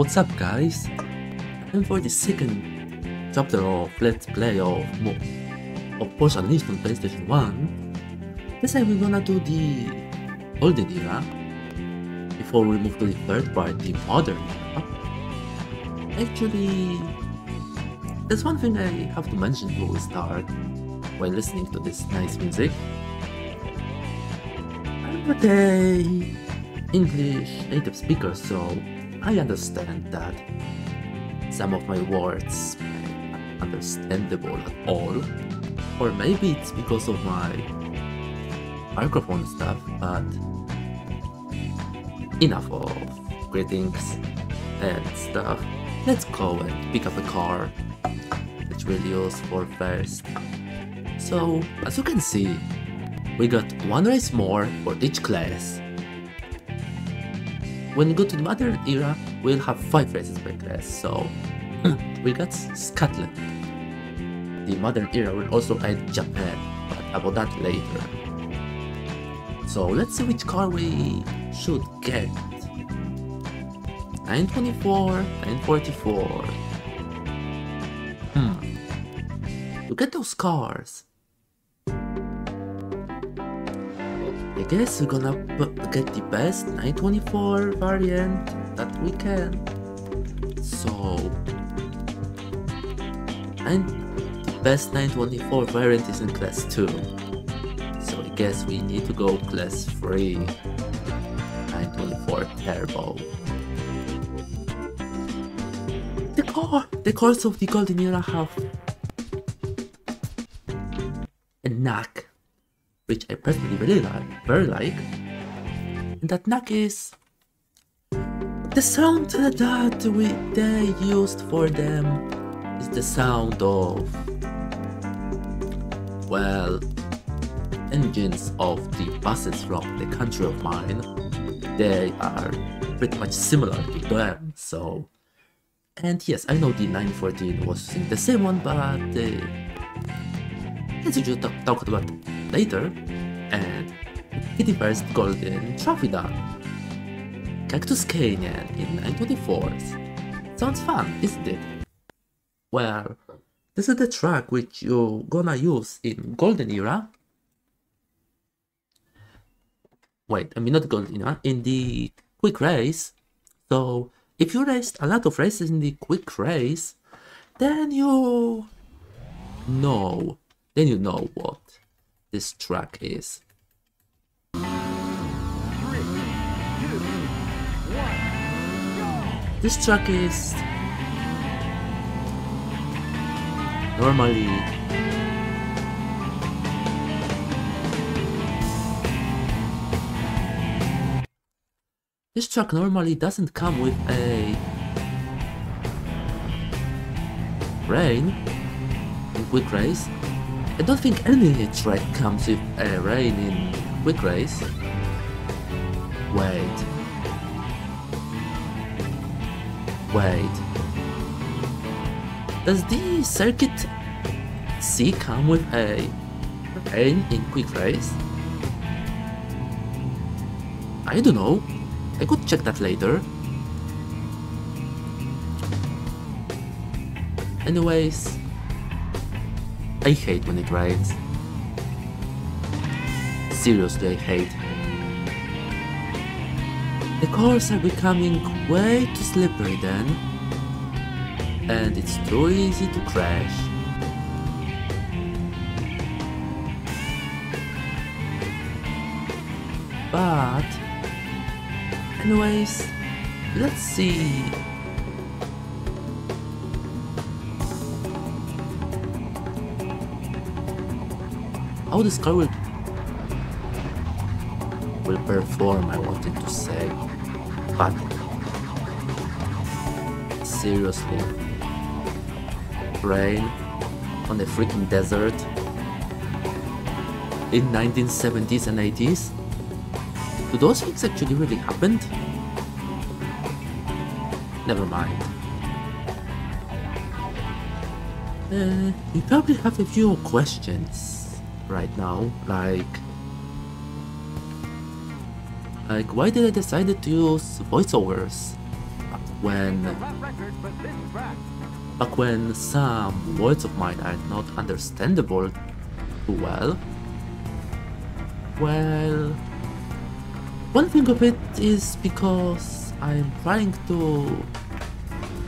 What's up, guys? And for the second chapter of Let's Play of Porsche Unleashed on PlayStation 1, this time we're gonna do the Golden Era before we move to the third part, the Modern Era. Actually, there's one thing I have to mention before we start while listening to this nice music. I'm not a English native speaker, so I understand that some of my words are understandable at all, or maybe it's because of my microphone stuff, but enough of greetings and stuff. Let's go and pick up a car which we'll use for first. So, as you can see, we got one race more for each class. When we go to the Modern Era, we'll have 5 races per class, so we got Scotland. The Modern Era will also add Japan, but about that later. So let's see which car we should get. 924, 944. To get those cars, I guess we're gonna get the best 924 variant that we can. So, and the best 924 variant is in class 2. So I guess we need to go class 3, 924 turbo. The cars of the Golden Era have a knack which I personally very like, and that knack is the sound that they used for them is the sound of, well, engines of the buses from the country of mine. They are pretty much similar to them, so, and yes, I know the 914 was the same one, but let's just talk about it later. And get the first golden trophy done. Cactus Canyon in 924s. Sounds fun, isn't it? Well, this is the track which you're gonna use in Golden Era. Wait, I mean not Golden Era, in the quick race. So if you raced a lot of races in the quick race, then you know what this track is. 3, 2, 1, go! This track is normally doesn't come with a rain in quick race. I don't think any track comes with a rain in quick race. Wait. Does the Circuit C come with a rain in quick race? I don't know. I could check that later. Anyways, I hate when it rains. Seriously, I hate. The cars are becoming way too slippery then, and it's too easy to crash. But, anyways, let's see. How this car will perform, I wanted to say, but seriously, rain on the freaking desert in 1970s and 80s? Do those things actually really happened? Never mind. You probably have a few questions right now, like why did I decide to use voiceovers? when back when some words of mine are not understandable too well. Well, one thing of it is because I'm trying to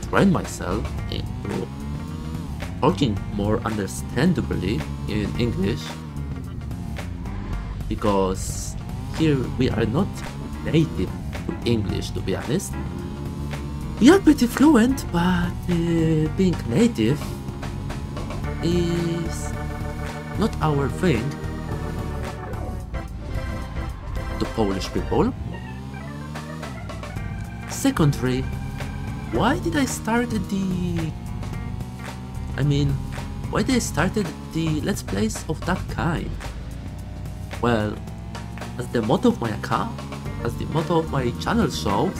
train myself into talking more understandably in English, because here we are not native to English, to be honest. We are pretty fluent, but being native is not our thing. To Polish people. Secondly, why did I start the Let's Plays of that kind? Well, as the motto of my account, as the motto of my channel shows,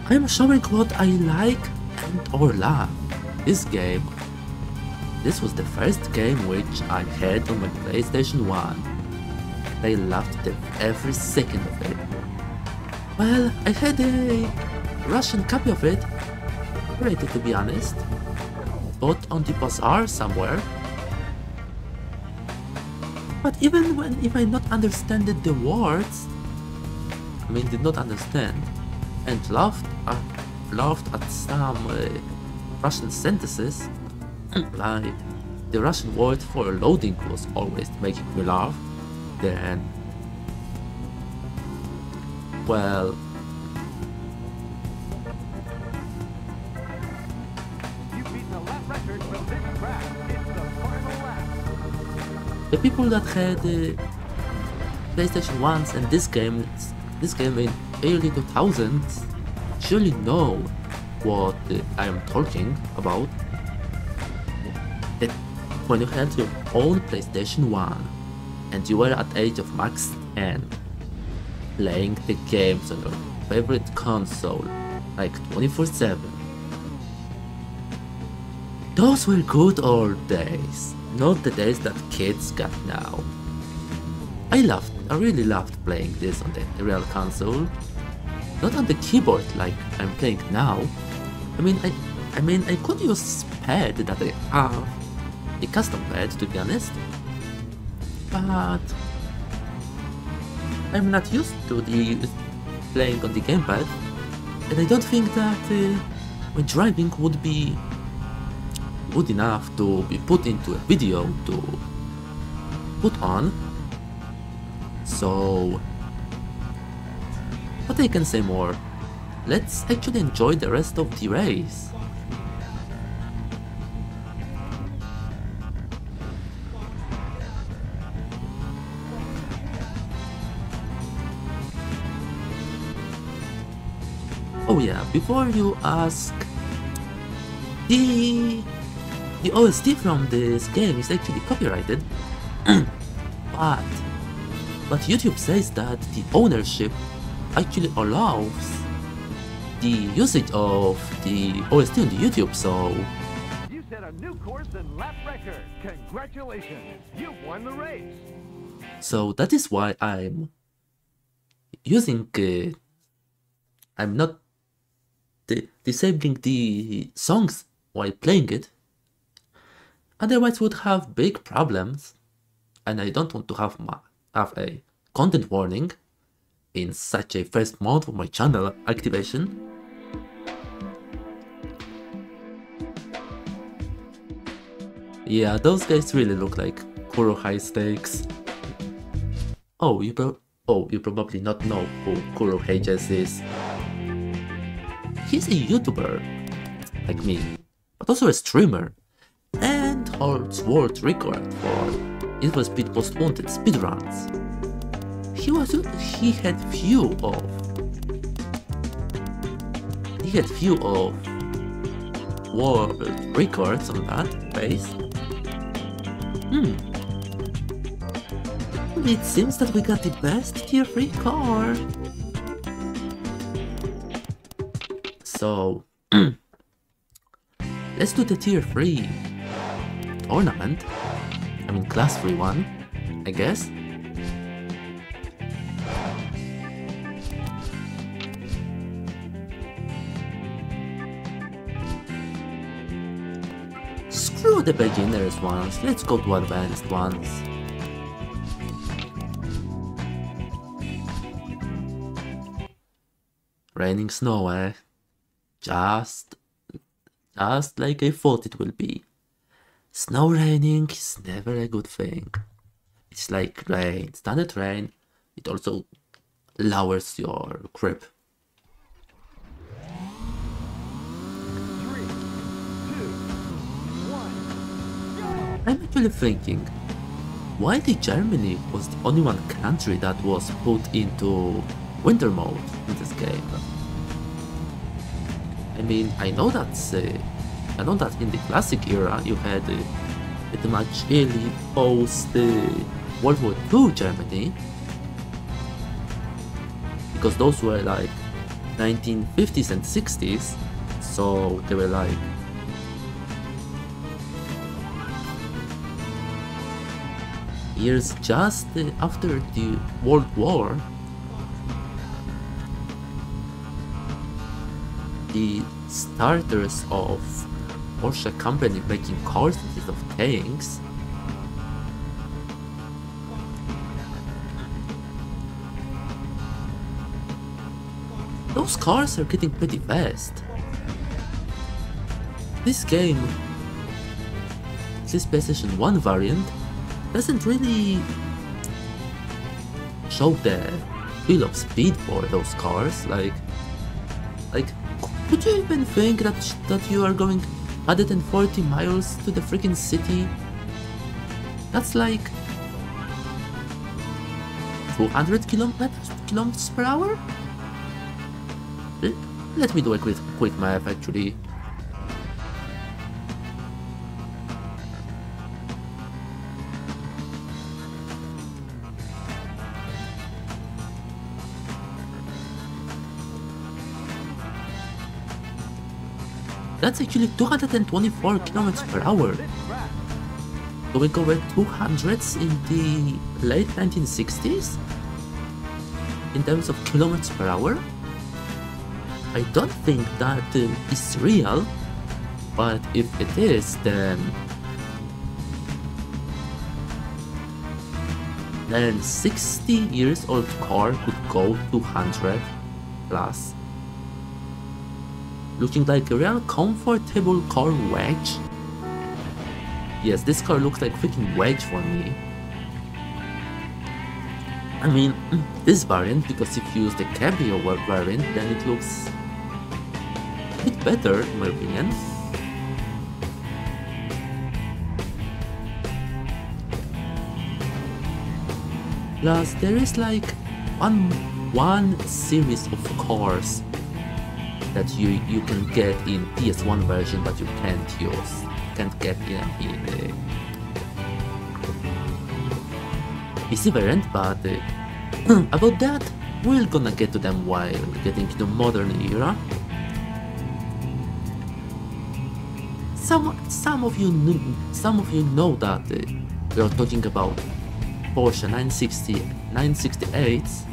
I am showing what I like and or love. This was the first game which I had on my PlayStation 1. I loved every second of it. Well, I had a Russian copy of it, rated to be honest, bought on the bazaar somewhere. But even if I not understood the words, did not understand, and laughed at some Russian sentences, like the Russian word for loading was always making me laugh, then, well, the people that had PlayStation 1s and this game in early 2000s surely know what I am talking about. That when you had your own PlayStation 1 and you were at age of max 10, playing the games on your favorite console like 24/7. Those were good old days, not the days that kids got now. I really loved playing this on the real console, not on the keyboard like I'm playing now. I could use pad that I have, a custom pad to be honest, but I'm not used to the playing on the gamepad, and I don't think that my driving would be good enough to be put into a video to put on. So, what I can say more, let's actually enjoy the rest of the race. Oh yeah, before you ask, the OST from this game is actually copyrighted, but YouTube says that the ownership actually allows the usage of the OST on the YouTube, so... You set a new course and lap record. Congratulations, you won the race. So that is why I'm using... I'm not disabling the songs while playing it. Otherwise would have big problems, and I don't want to have a content warning in such a first month of my channel activation. Yeah, those guys really look like Kuro High Stakes. Oh, you probably not know who Kuro Hages is. He's a YouTuber, like me, but also a streamer, and holds world record for Need for Speed Most Wanted speedruns. He had few of world records on that base. It seems that we got the best tier 3 car. So let's do the tier 3 tournament. Class 3 one, I guess. Screw the beginners ones, let's go to advanced ones. Raining snow, eh? Just like I thought it will be. Snow raining is never a good thing. It's like rain, standard rain, it also lowers your grip. 3, 2, 1, I'm actually thinking, why the Germany was the only one country that was put into winter mode in this game? I mean, I know that in the classic era you had pretty much early post World War II Germany, because those were like 1950s and 60s, so they were like years just after the World War. The starters of Porsche company making cars instead of tanks. Those cars are getting pretty fast. This game, this PlayStation 1 variant, doesn't really show the feel of speed for those cars. Like, could you even think that you are going 140 miles to the freaking city? That's like 200 kilometers per hour? Let me do a quick math actually. That's actually 224 kilometers per hour. Going over 200s in the late 1960s? In terms of kilometers per hour? I don't think that is real, but if it is, then 60 years old car could go 200 plus. Looking like a real comfortable car wedge. Yes, this car looks like freaking wedge for me. I mean, this variant, because if you use the Cabrio variant, then it looks a bit better in my opinion. Plus, there is like one series of cars that you can get in PS1 version that you can't get in the PC variant, but about that we're gonna get to them while getting to the modern era. Some of you know that we are talking about Porsche 968s.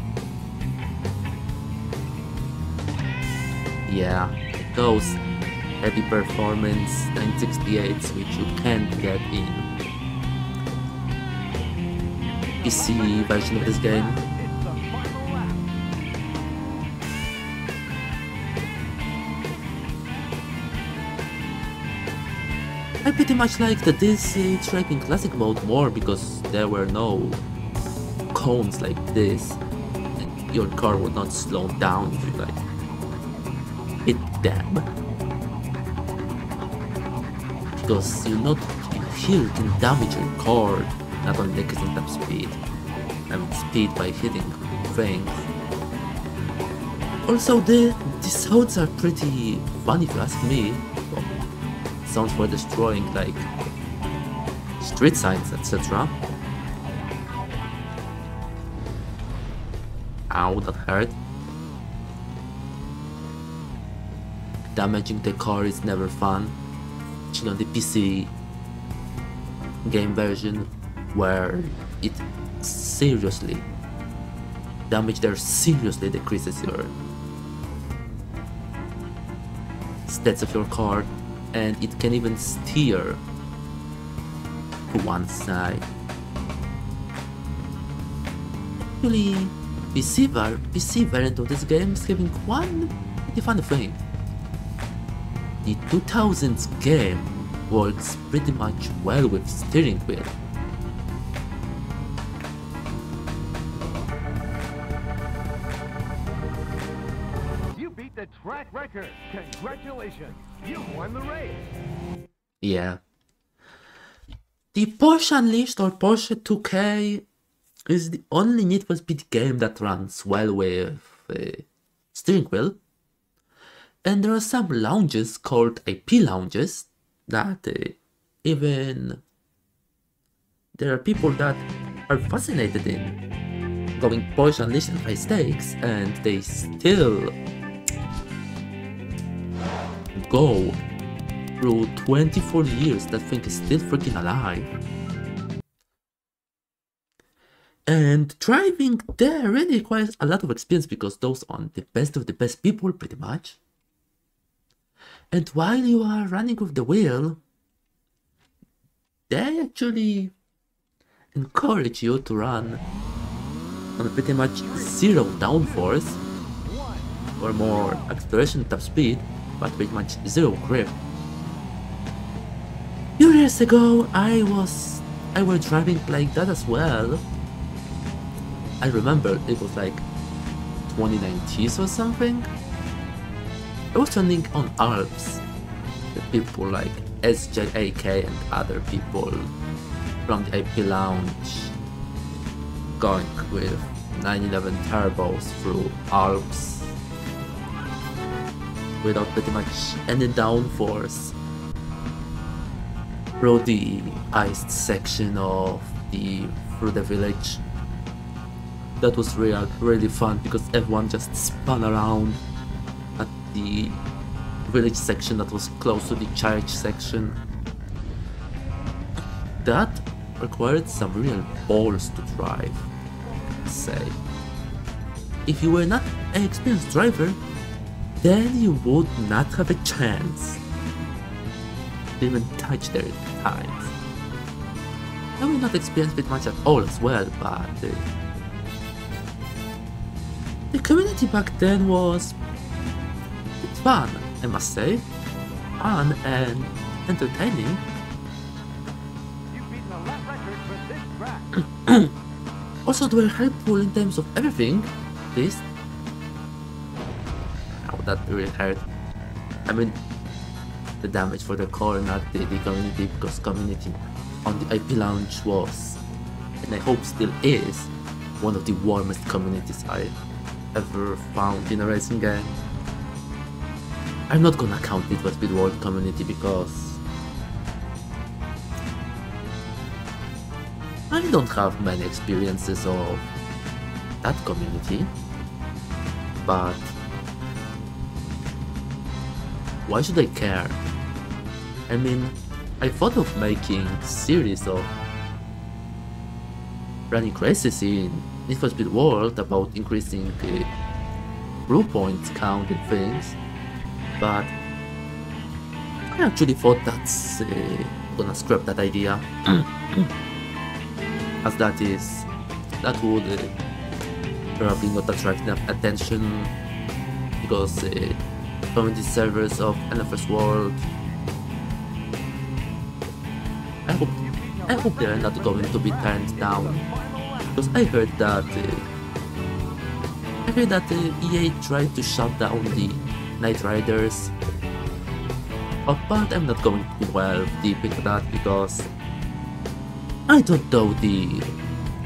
Yeah, those heavy performance 968s which you can't get in PC version of this game. I pretty much liked this track in classic mode more because there were no cones like this and your car would not slow down if you like hit them, because here you can damage your car, not only decreasing top speed, speed by hitting things. Also the sounds are pretty funny if you ask me. Sounds for destroying like street signs, etc. Ow, that hurt. Damaging the car is never fun, especially on the PC game version, where it seriously damage there seriously decreases your stats of your car, and it can even steer to one side. Actually, PC variant of this game is having one pretty funny thing. The 2000s game works pretty much well with steering wheel. You beat the track record. Congratulations. You won the race. Yeah. The Porsche Unleashed or Porsche 2K is the only Need for Speed game that runs well with steering wheel. And there are some lounges called IP lounges that even there are people that are fascinated in going Porsche Unleashed and high stakes, and they still go through 24 years. That thing is still freaking alive. And driving there really requires a lot of experience because those are the best of the best people pretty much. And while you are running with the wheel, they actually encourage you to run on pretty much zero downforce or more acceleration top speed, but pretty much zero grip. Few years ago, I was driving like that as well. I remember it was like 2019 or something. I was running on Alps with people like SJAK and other people from the IP lounge, going with 911 turbos through Alps without pretty much any downforce through the iced section of through the village. That was really fun because everyone just spun around at the village section that was close to the church section. That required some real balls to drive, I'd say. If you were not an experienced driver, then you would not have a chance to even touch their tires. I will not experience it much at all as well, but the community back then was fun, I must say. Fun and entertaining. You've beaten a lap record for this track. Also, they were helpful in terms of everything, at least. Oh, that really hurt. I mean, the damage for the core, not the community, because community on the IP lounge was, and I hope still is, one of the warmest communities I ever found in a racing game. I'm not gonna count Need for Speed World community because I don't have many experiences of that community, but why should I care? I mean, I thought of making series of running races in Need for Speed World about increasing the blue points count and things, but I actually thought that's gonna scrap that idea, as that would probably not attract enough attention because community servers of NFS World, I hope they're not going to be turned down, because I heard that EA tried to shut down the Night Riders, but I'm not going to delve deep into that because I don't know the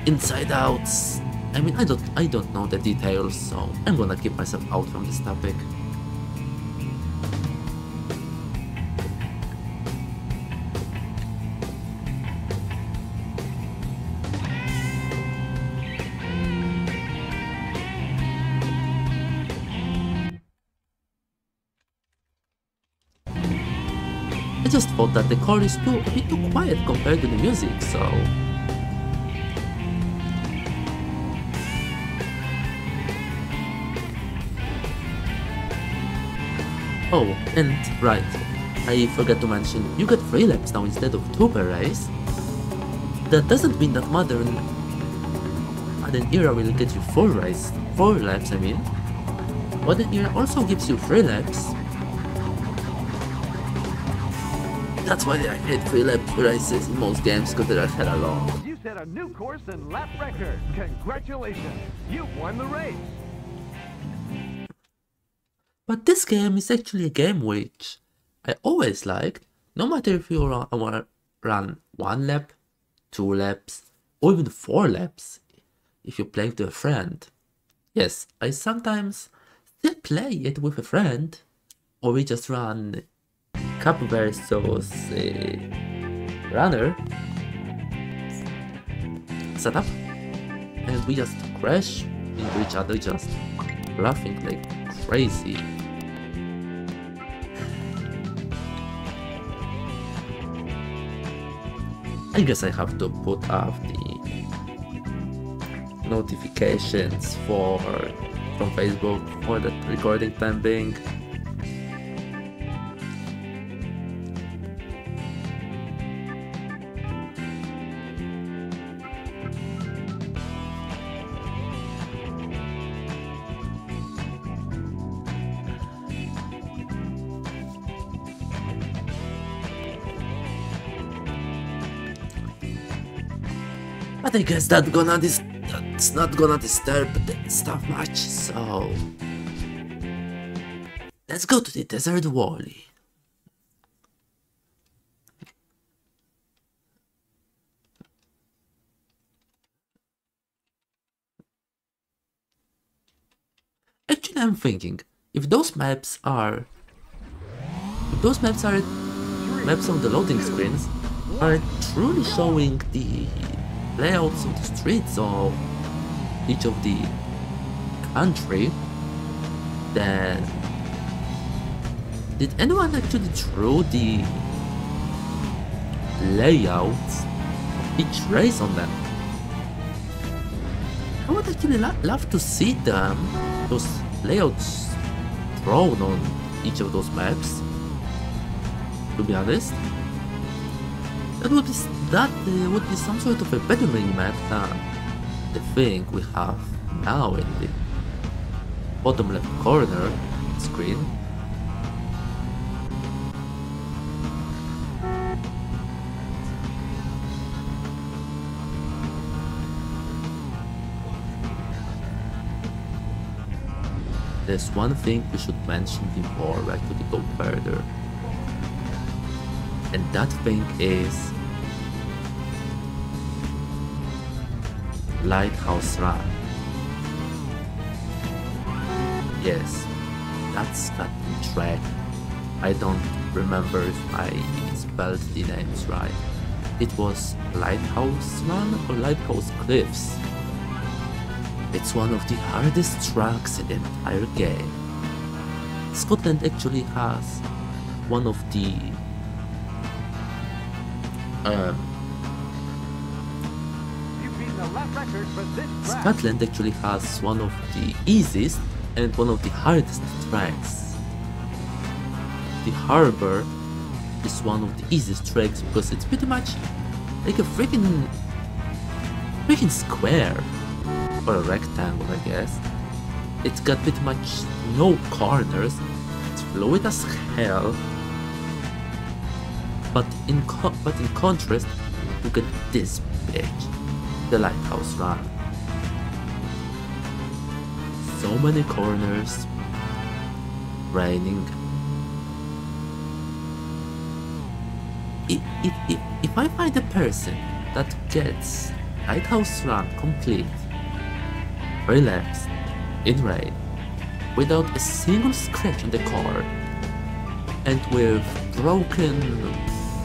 inside outs. I mean, I don't know the details, so I'm gonna keep myself out from this topic. I just thought that the car is a bit too quiet compared to the music, so... Oh, and right, I forgot to mention, you get 3 laps now instead of 2 per race. That doesn't mean that modern era will get you 4 laps I mean. Modern era also gives you 3 laps. That's why I hate 3 lap races in most games, because they're hella long. You set a new course and lap record. Congratulations, you won the race. But this game is actually a game which I always liked, no matter if you run 1 lap, 2 laps, or even 4 laps, if you play with a friend. Yes, I sometimes still play it with a friend, or we just run Cup versus runner setup, and we just crash into each other, just laughing like crazy. I guess I have to put up the notifications from Facebook for the recording time being. But I guess that's not gonna disturb the stuff much, so let's go to the desert valley. Actually, I'm thinking, if those maps are maps of the loading screens are truly showing the layouts of the streets of each of the country, then did anyone actually draw the layouts of each race on them? I would actually love to see those layouts drawn on each of those maps, to be honest. That would be some sort of a better mini-map than the thing we have now in the bottom left corner screen. There's one thing we should mention before we actually go further, and that thing is Lighthouse Run. Yes, that's that track. I don't remember if I spelled the names right. It was Lighthouse Run or Lighthouse Cliffs. It's one of the hardest tracks in the entire game. Scotland actually has one of the Scotland actually has one of the easiest and one of the hardest tracks. The harbor is one of the easiest tracks because it's pretty much like a freaking square or a rectangle, I guess. It's got pretty much no corners. It's fluid as hell. But in contrast, you get this bitch, the Lighthouse Run. So many corners, raining. If I find a person that gets Lighthouse Run complete, 3 laps, in rain, without a single scratch on the car, and with broken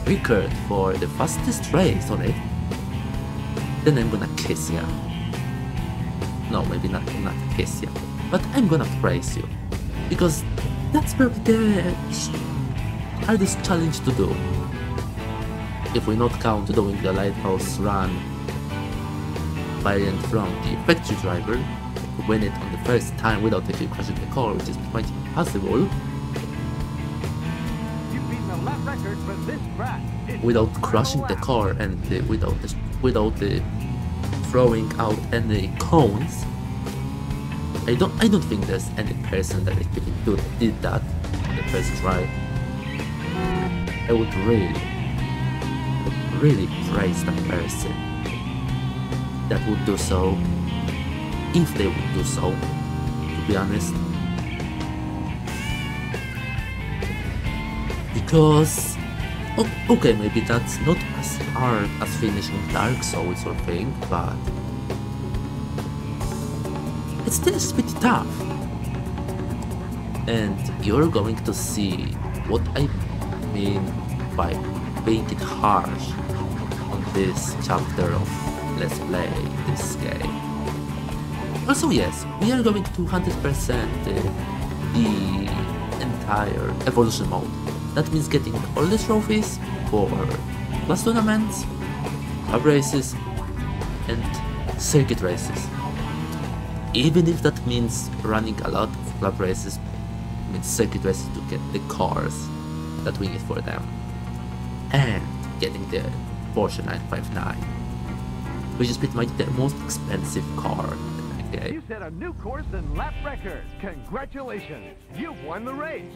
record for the fastest race on it, then I'm gonna kiss ya. No, maybe not kiss ya, but I'm gonna praise you, because that's probably the hardest challenge to do. If we not count doing the Lighthouse Run variant from the factory driver, to win it on the first time without actually crashing the car, which is quite impossible. You've beaten the lap this track. It's without the crushing the final car and without throwing out any cones. I don't think there's any person that actually did that the first try. I would really praise that person that would do so, if they would do so, to be honest. Because, okay, maybe that's not as hard as finishing Dark Souls or thing, but it's still pretty tough. And you're going to see what I mean by being it harsh on this chapter of Let's Play this game. Also, yes, we are going to 100% the entire evolution mode. That means getting all the trophies for class tournaments, club races, and circuit races. Even if that means running a lot of club races, means circuit races to get the cars that we need for them, and getting the Porsche 959, which is pretty much the most expensive car in the game. You set a new course and lap record. Congratulations, you've won the race.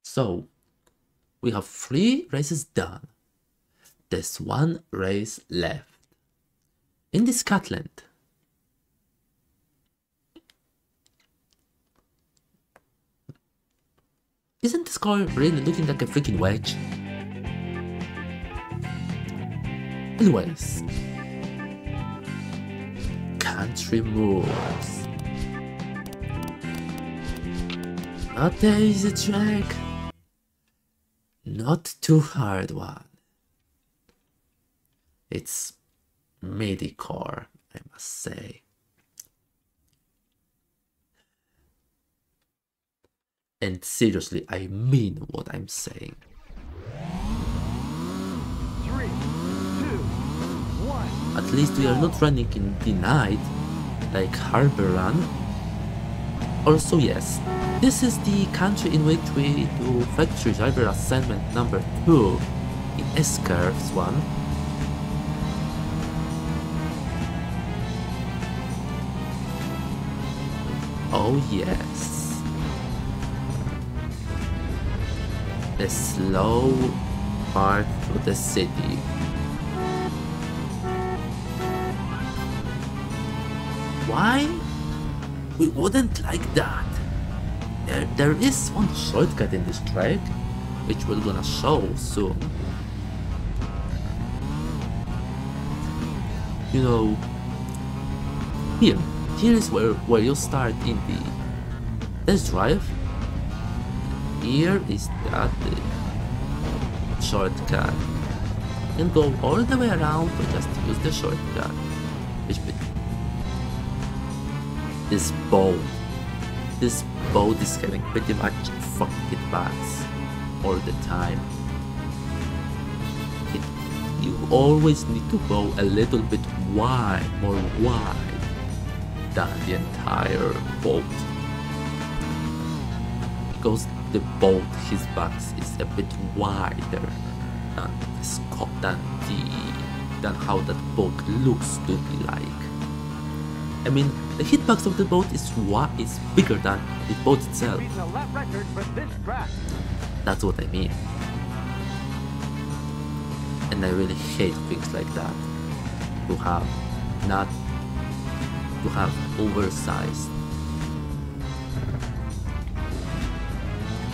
So, we have 3 races done. There's 1 race left. In this Scotland. Isn't this car really looking like a freaking wedge? Anyways. Country moves. Not an easy track. Not too hard one. It's midi-core, I must say. And seriously, I mean what I'm saying. 3, 2, 1. At least we are not running in the night, like Harbor Run. Also, yes, this is the country in which we do factory driver assignment number 2 in S-Curves 1. Oh yes. The slow part through the city. Why? We wouldn't like that. There is one shortcut in this track, which we're gonna show soon. You know, here is where you start in the test drive. Here is that shortcut. You can go all the way around or just use the shortcut. This boat is getting pretty much fucking butts all the time. You always need to go a little bit more wide than the entire boat, because the boat, his box is a bit wider than how that boat looks to be like. I mean, the hitbox of the boat is bigger than the boat itself. Beating a lap record for this track. That's what I mean. And I really hate things like that. To have oversized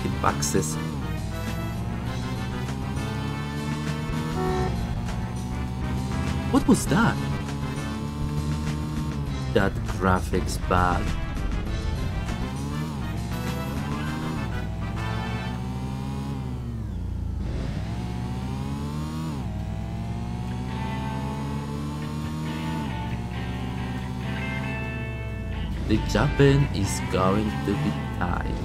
hitboxes. What was that? That graphics bad. The Japan is going to be tight,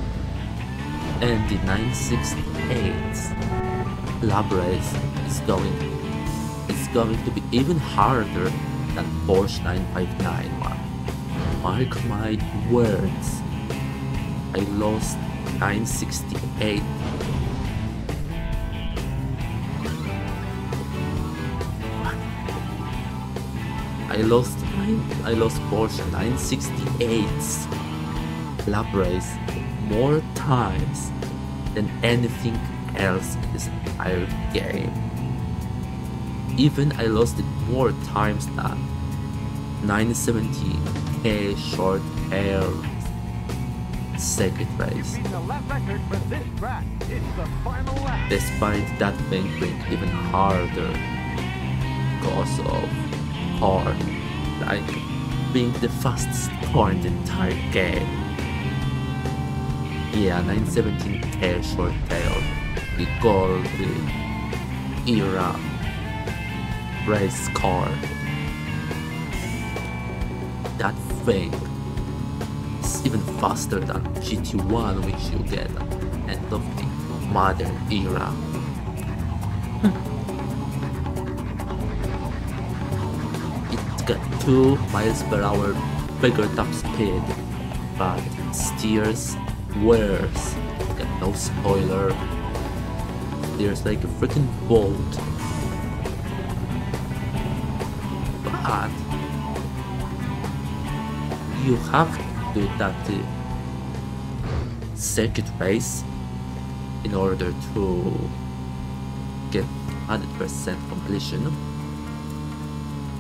and the 968's lab race is going to be even harder than Porsche 959 one. mark my words. I lost 968. I lost Porsche 968's lap race more times than anything else in this entire game. Even I lost it more times than 970k short hair circuit race. Despite that being even harder because of hard, like being the fastest car in the entire game. Yeah, 917k short tail, the Golden Era race car. That thing is even faster than GT1, which you get at the end of the modern era. It got 2 miles per hour bigger top speed, but it steers worse. It got no spoiler. Steers like a freaking boat. But you have to do that circuit race in order to get 100% completion.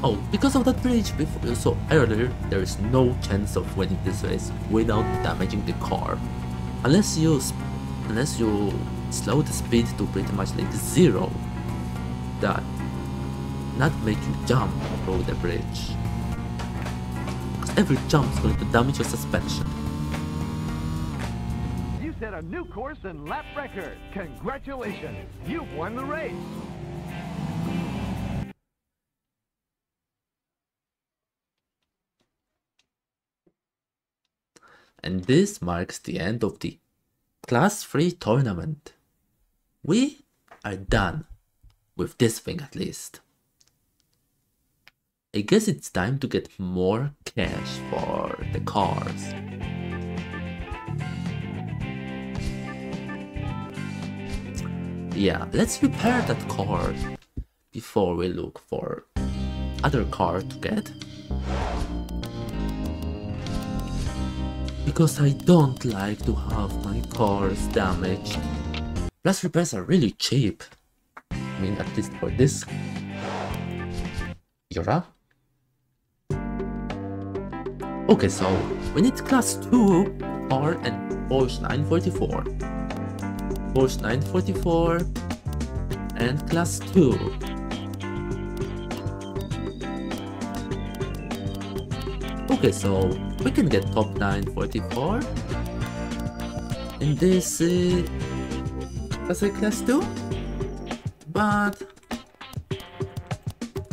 Oh, because of that bridge before, so earlier, there is no chance of winning this race without damaging the car, unless you slow the speed to pretty much like 0. That not make you jump over the bridge, because every jump is going to damage your suspension. You set a new course and lap record. Congratulations, you've won the race. And this marks the end of the Class 3 tournament. We are done with this thing at least. I guess it's time to get more cash for the cars. Yeah, let's repair that car before we look for other car to get. Because I don't like to have my cars damaged. Plus repairs are really cheap. I mean, at least for this era. Okay, so we need class 2 car and Porsche 944. Porsche 944 and class 2. Okay, so we can get top 944 in this as a class 2, but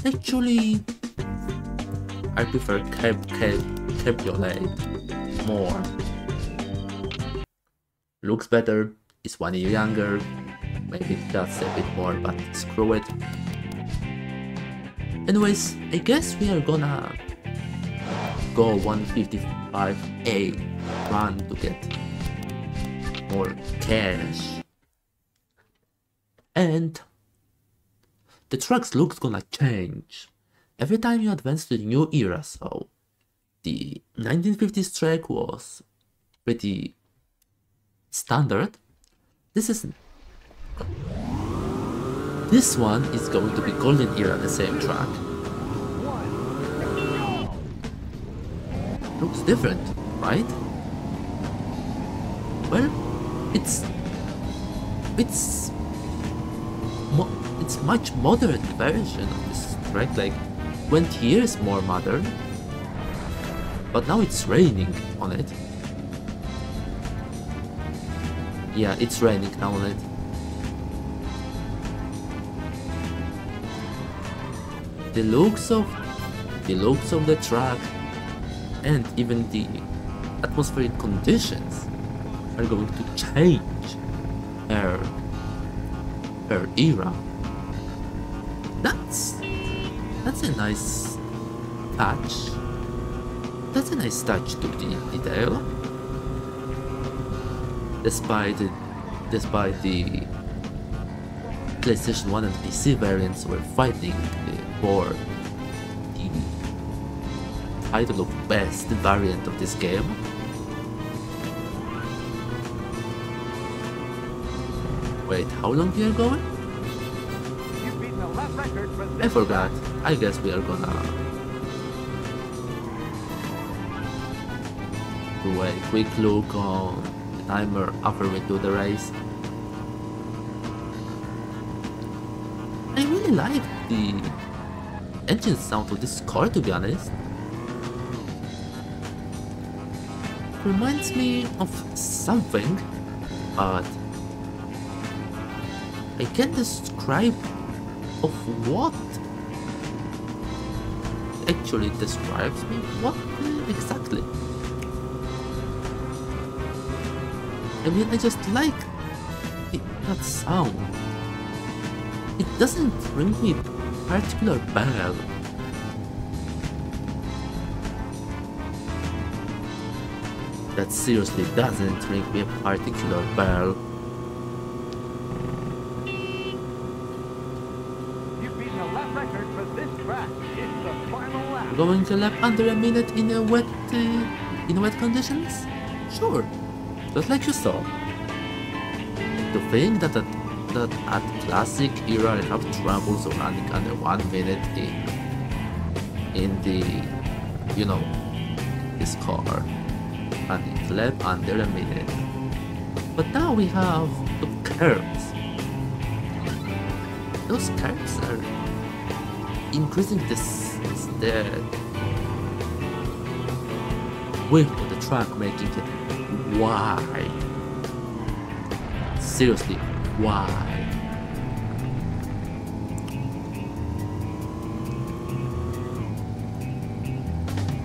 actually I prefer cabriolet more. Looks better, is 1 year younger, maybe it costs a bit more, but screw it. Anyways, I guess we are gonna go 155A run to get more cash. And the truck's look's gonna change every time you advance to the new era. So the 1950s track was pretty standard. This one is going to be Golden Era, the same track. Looks different, right? Well, it's much modern version of this track, like 20 years more modern. But now it's raining on it. Yeah, it's raining now on it. The looks of the track and even the atmospheric conditions are going to change her era. That's a nice touch. That's a nice touch to the detail. Despite the PlayStation 1 and PC variants were fighting for the title of best variant of this game. Wait, how long we are going? You've beaten the lap record for this I forgot. I guess we are gonna do a quick look on the timer after we do the race. I really like the engine sound of this car, to be honest. Reminds me of something, but I can't describe of what actually describes me. What exactly? I mean, I just like that sound. It doesn't ring me particular bell. That seriously doesn't ring me a particular bell. You've beaten the lap record for this track. It's the final lap. Going a lap under a minute in a wet conditions? Sure, just like you saw. To think that at classic era I have troubles running under 1 minute in the, you know, this car, and it lap under a minute. But now we have the curves. Those curves are increasing the width of the track, making it wide. Seriously, wide.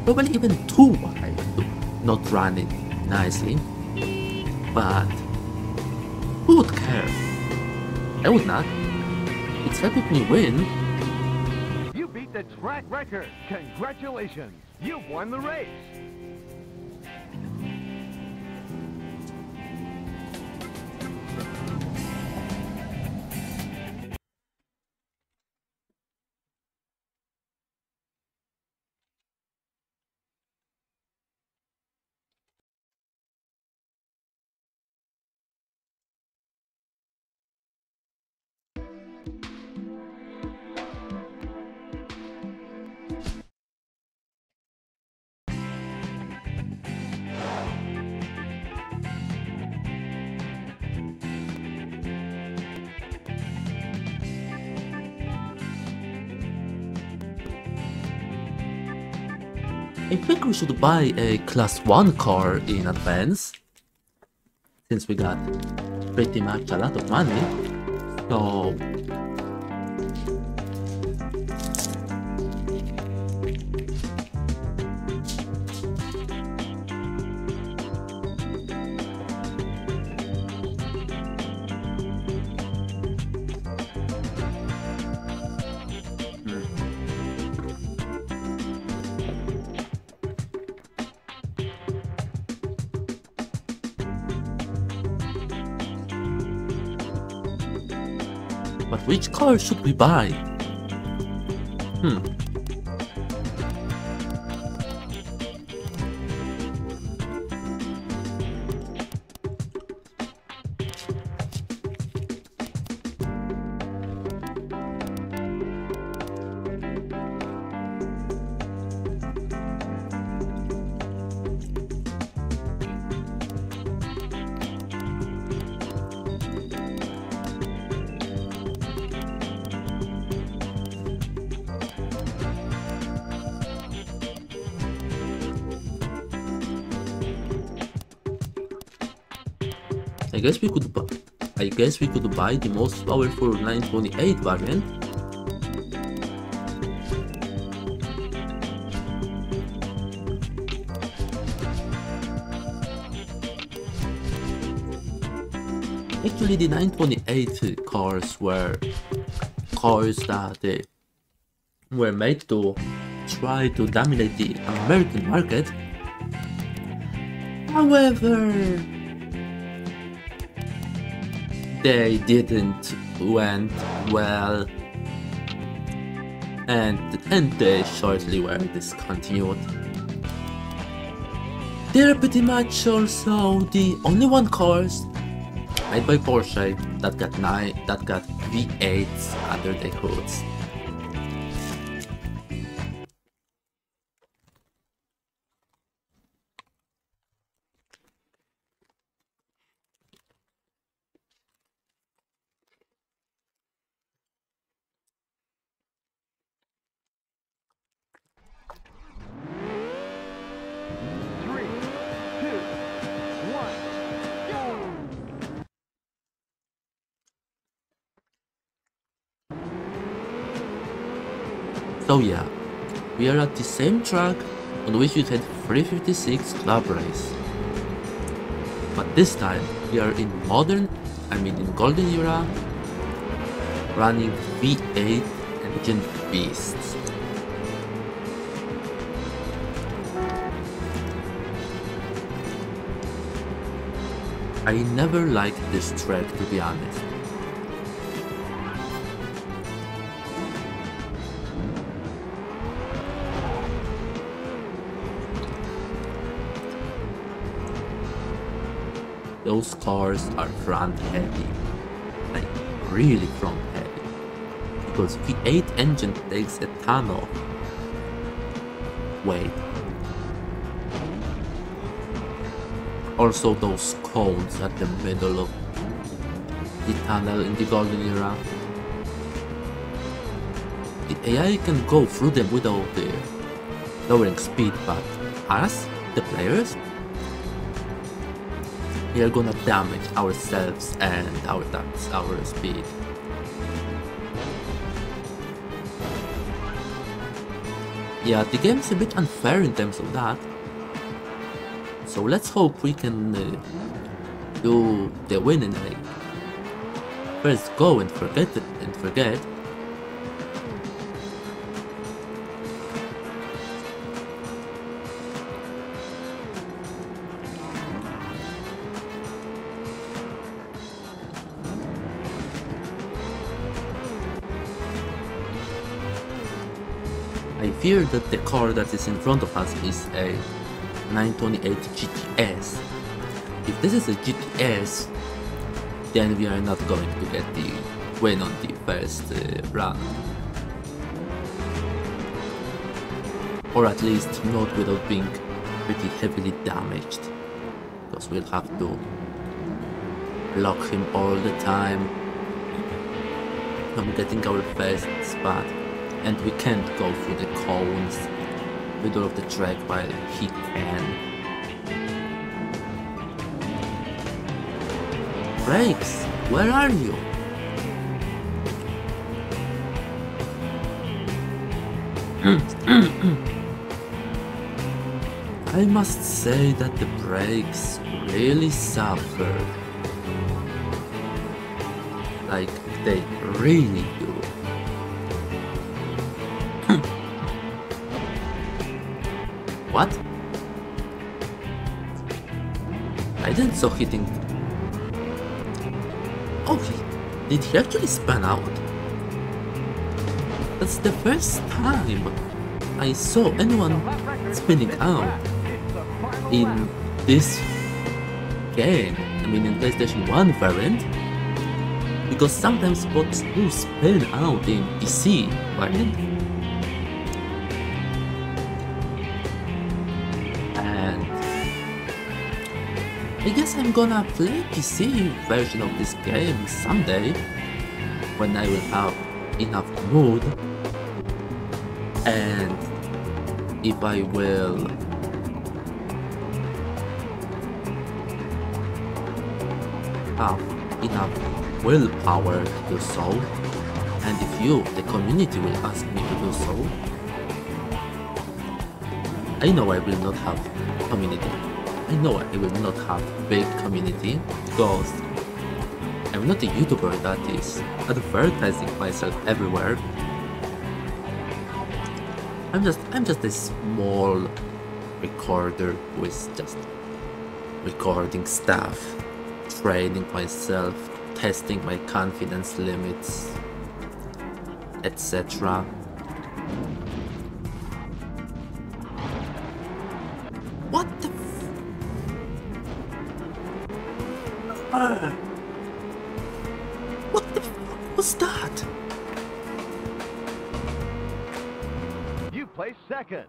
Probably even too wide to not run it nicely. But who would care? I would not. It's helping me win. You beat the track record. Congratulations. You've won the race. I think we should buy a class 1 car in advance, since we got pretty much a lot of money. So but which car should we buy? I guess we could buy the most powerful 928 variant. Actually, the 928 cars were cars that were made to try to dominate the American market. However, they didn't went well, and they shortly were discontinued. They're pretty much also the only one cars made by Porsche that got V8s under the hoods. So yeah, we are at the same track on which we had 356 club race. But this time we are in Golden Era, running V8 engine beasts. I never liked this track, to be honest. Those cars are front heavy, like really front heavy, because V8 engine takes a ton of weight. Also those cones at the middle of the tunnel in the Golden Era. The AI can go through them without lowering speed, but us, the players, we are gonna damage ourselves and our speed. Yeah, the game is a bit unfair in terms of that. So let's hope we can do the winning like first go and forget it and forget. I fear that the car that is in front of us is a 928 GTS. If this is a GTS, then we are not going to get the win on the first run. Or at least not without being pretty heavily damaged, because we'll have to block him all the time from getting our first spot. And we can't go through the cones, middle of the track while he can. Brakes, where are you? I must say that the brakes really suffered. Like, they really do. What? I didn't saw hitting. Oh, did he actually spin out? That's the first time I saw anyone spinning out in this game. I mean, in PlayStation 1 variant, because sometimes bots do spin out in PC variant. I guess I'm gonna play PC version of this game someday, when I will have enough mood, and if I will have enough willpower to do so, and if you, the community, will ask me to do so. I know I will not have community. I know I will not have big community because I'm not a YouTuber that is advertising myself everywhere. I'm just a small recorder who is just recording stuff, training myself, testing my confidence limits, etc. What the what the fuck was that? You placed second.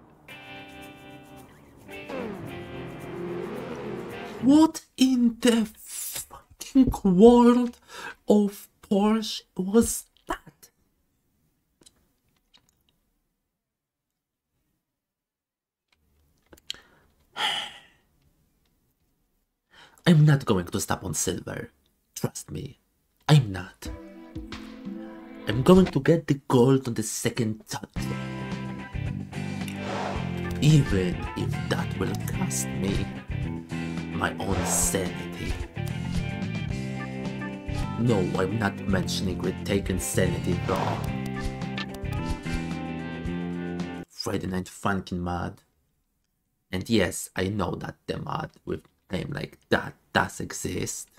What in the fucking world of Porsche was that? I'm not going to stop on silver. Trust me. I'm not. I'm going to get the gold on the second touch. Even if that will cost me my own sanity. No, I'm not mentioning retaken sanity though. Friday Night Funkin' mod. And yes, I know that the mod with name like that does exist.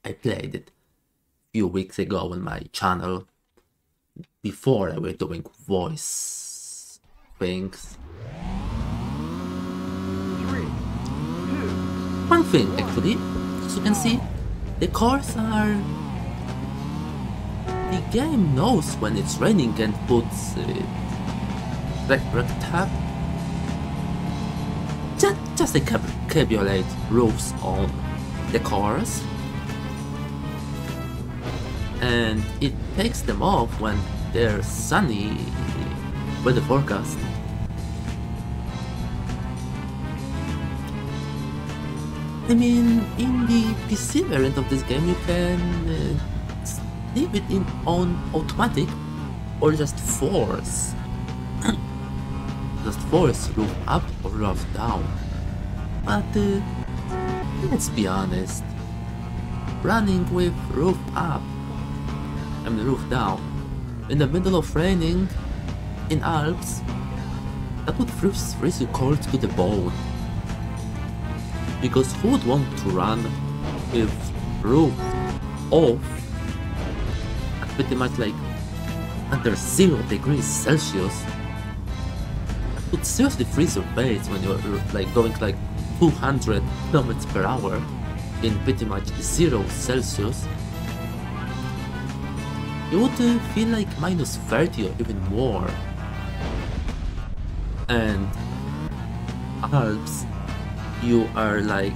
I played it a few weeks ago on my channel before I was doing voice things. 3, 2. One thing actually, as you can see, the cars are... The game knows when it's raining and puts tab. Just a cabriolet roofs on the cars, and it takes them off when they're sunny weather forecast. I mean, in the PC variant of this game you can leave it in on automatic or just force roof up or roof down. But let's be honest, running with roof up and roof down in the middle of raining in Alps, that would freeze you cold to the bone. Because who would want to run with roof off at pretty much like under 0 degrees Celsius? That would seriously freeze your face when you're like going like 200 kilometers per hour in pretty much 0 Celsius. You would feel like minus 30 or even more. And Alps, you are like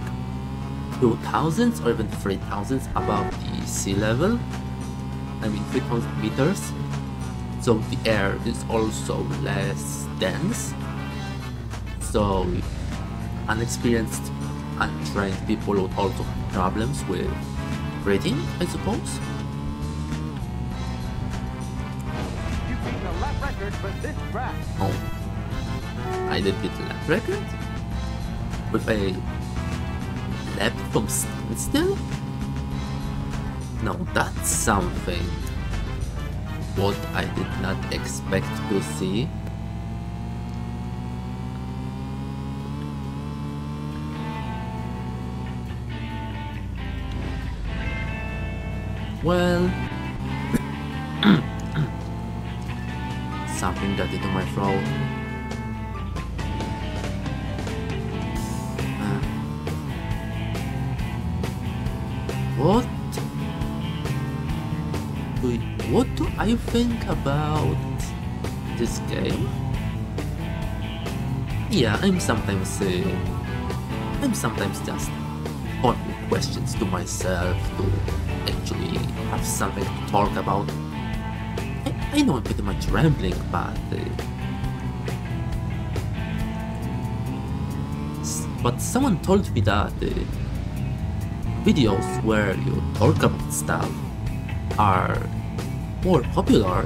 2000s or even 3000s above the sea level. I mean 3000 meters. So the air is also less dense. So unexperienced, untrained people would also have problems with breathing, I suppose. You beat the lap record for this track. Oh, I did beat the lap record? With a lap from standstill? No, that's something what I did not expect to see. Well, something got into my throat. What do I think about this game? Yeah, I'm sometimes just asking questions to myself to actually have something to talk about. I know I'm pretty much rambling, but someone told me that videos where you talk about stuff are more popular.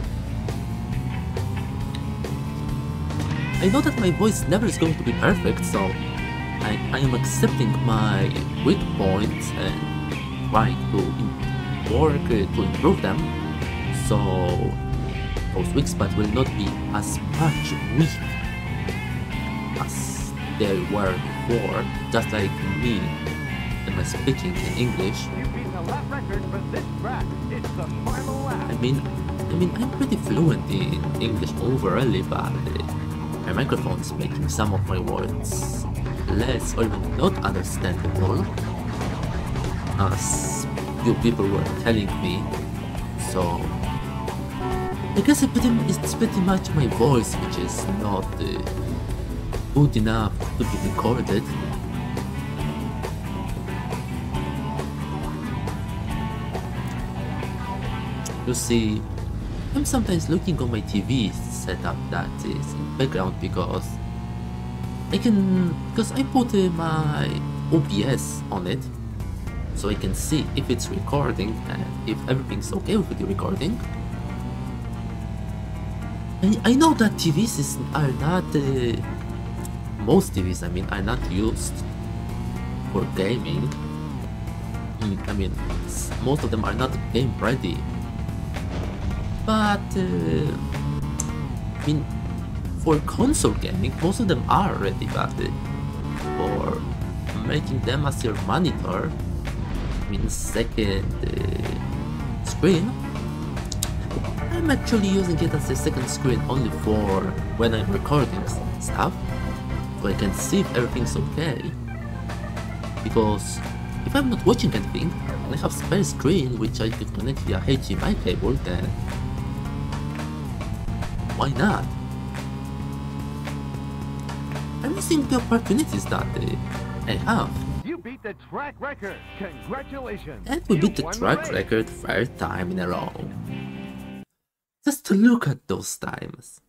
I know that my voice never is going to be perfect, so I am accepting my weak points and trying to work to improve them. So those weak spots will not be as much weak as they were before, just like me and my speaking in English. You beat the lap record for this track. It's the final lap. I mean, I'm pretty fluent in English overall, but my microphone is making some of my words less or even not understandable, as you people were telling me. So I guess it's pretty much my voice which is not good enough to be recorded. You see, I'm sometimes looking on my TV setup that is in background because I put my OBS on it, so I can see if it's recording and if everything's okay with the recording. I know that TVs are not, most TVs are not used for gaming. Most of them are not game ready. But for console gaming, most of them are ready, but for making them as your monitor, second screen, I'm actually using it as a second screen only for when I'm recording stuff, so I can see if everything's okay. Because if I'm not watching anything and I have spare screen which I could connect via HDMI cable, then why not? I'm missing the opportunities that I have. You beat the track record. Congratulations. And we beat the track record third time in a row. Just to look at those times.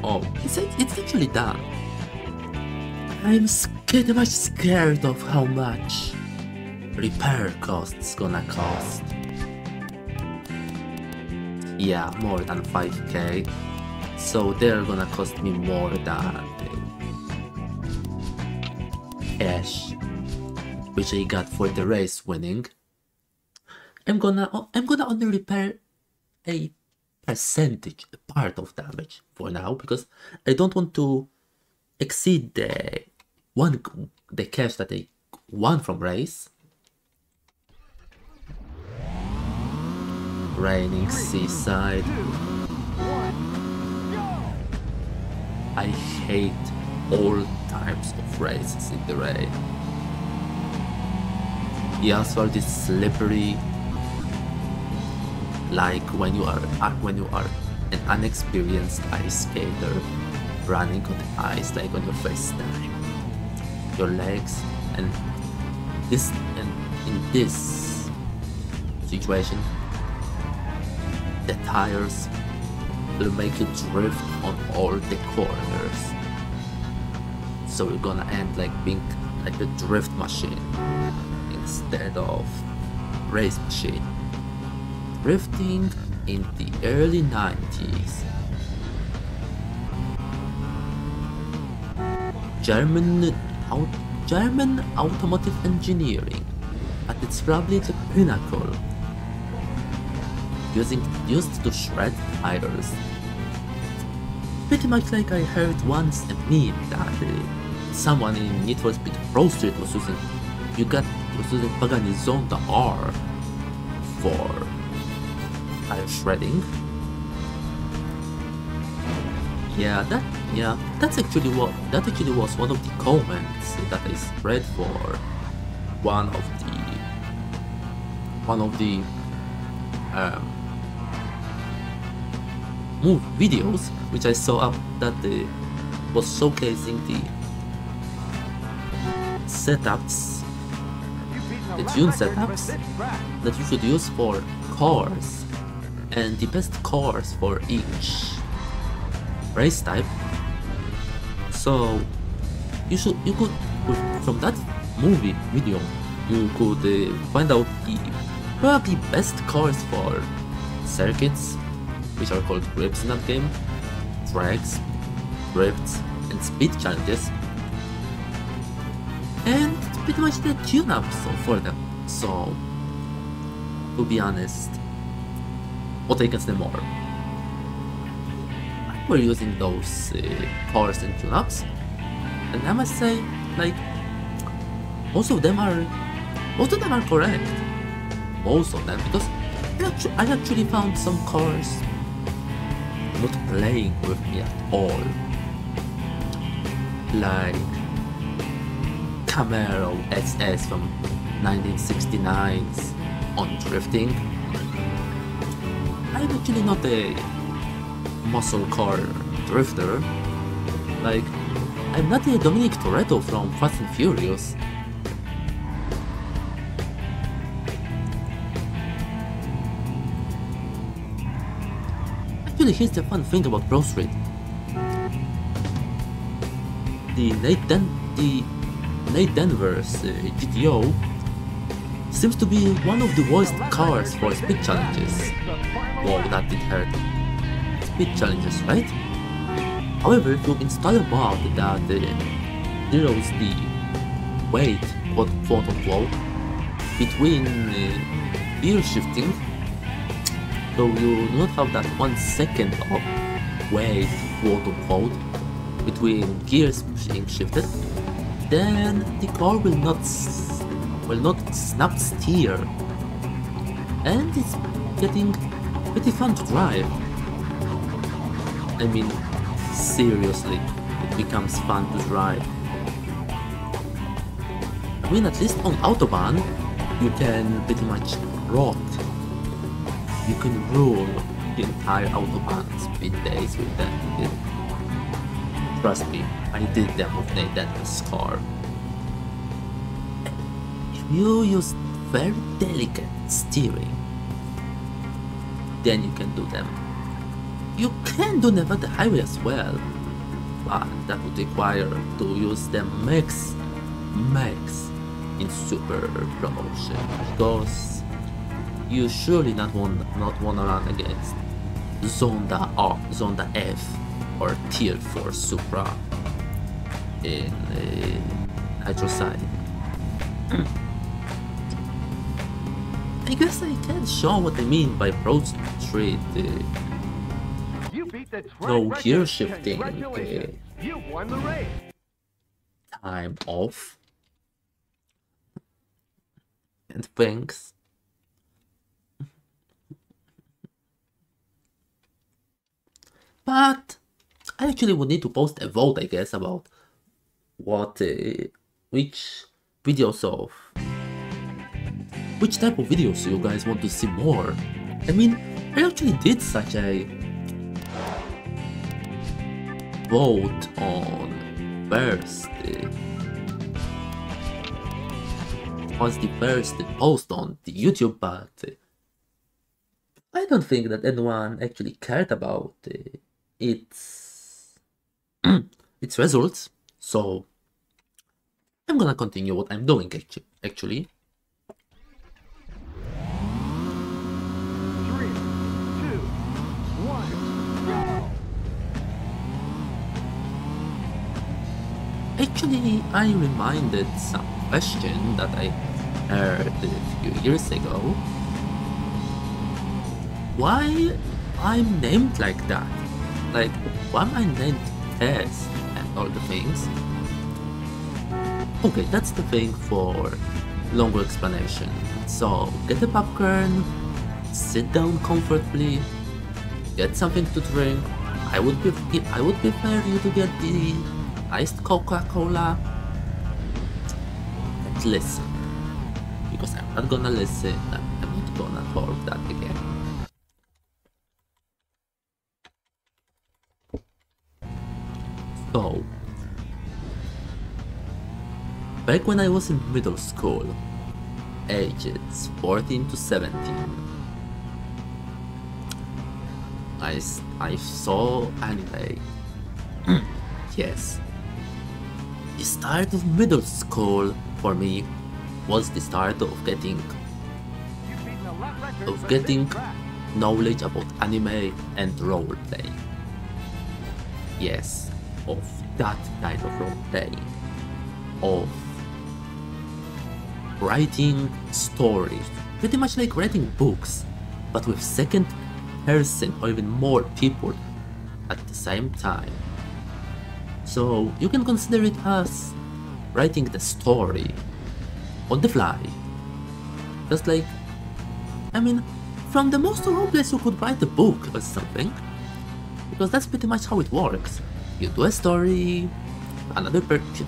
Oh, it's actually done. I'm pretty much scared of how much repair costs gonna cost. Yeah, more than 5k. So they're gonna cost me more than cash, which I got for the race winning. I'm gonna only repair a part of damage for now, because I don't want to exceed the cash that I won from race. Raining seaside. I hate all types of races in the rain. The asphalt is slippery, like when you are an unexperienced ice skater running on the ice, like on your first time. Your legs and in this situation, the tires will make you drift on all the corners. So you're gonna end like being like a drift machine instead of race machine. Drifting in the early 90s. German automotive engineering at its probably the pinnacle. Used to shred tires. Pretty much like I heard once a meme that someone in Need for Speed Pro Street was using Pagani Zonda R for tire shredding. That actually was one of the comments that I spread for one of the videos which I saw up that was showcasing the setups, the tune setups that you should use for cars and the best cars for each race type. So you could, from that movie video, you could find out the probably best cars for circuits, which are called grips in that game, tracks, drifts, and speed challenges, and pretty much the tune-ups for them. So, to be honest, what I can say more? We're using those cars and tune-ups, and I must say, like, most of them are correct. Most of them, because I actually found some cars not playing with me at all. Like Camaro SS from 1969's on drifting. I'm actually not a muscle car drifter. Like, I'm not a Dominic Toretto from Fast and Furious. Actually, here's the fun thing about Pro Street. The Nate Denver's GTO seems to be one of the worst cars for speed challenges. Whoa, that did hurt. Speed challenges, right? However, if you install a mod that zeroes the weight, quote unquote, between gear shifting, so you do not have that 1 second of weight, quote unquote, between gears being shifted, then the car will not snap steer, and it's getting pretty fun to drive. I mean, seriously, it becomes fun to drive. I mean, at least on Autobahn, you can pretty much rock. You can rule the entire Autobahn speed days with that. Trust me, I did them with Nate Denver's car. If you use very delicate steering, then you can do them. You can do them at the highway as well, but that would require to use them max in super promotion, because you surely not wanna run against Zonda F or Tier 4 Supra in Hydroside. I guess I can show what I mean by Pro Street. No gear shifting. You won the race. Time off. And thanks. But I actually would need to post a vote, I guess, about what, which type of videos you guys want to see more. I mean, I actually did such a vote on first, was the first post on the YouTube, but I don't think that anyone actually cared about its results, so I'm gonna continue what I'm doing actually. 3, 2, 1, go! Actually, I reminded some question that I heard a few years ago. Why I'm named like that? Like, why am I named Tess and all the things? Okay, that's the thing for longer explanation. So, get a popcorn, sit down comfortably, get something to drink. I would prefer you to get the iced Coca-Cola and listen. Because I'm not gonna listen, I'm not gonna talk that again. So, back when I was in middle school, ages 14 to 17, I saw anime. Yes. The start of middle school for me was the start of getting knowledge about anime and roleplay. Yes, of that kind of roleplay. Of writing stories, pretty much like writing books, but with second person or even more people at the same time. So you can consider it as writing the story on the fly. Just like, I mean, from the most roleplays you could write a book or something, because that's pretty much how it works. You do a story, another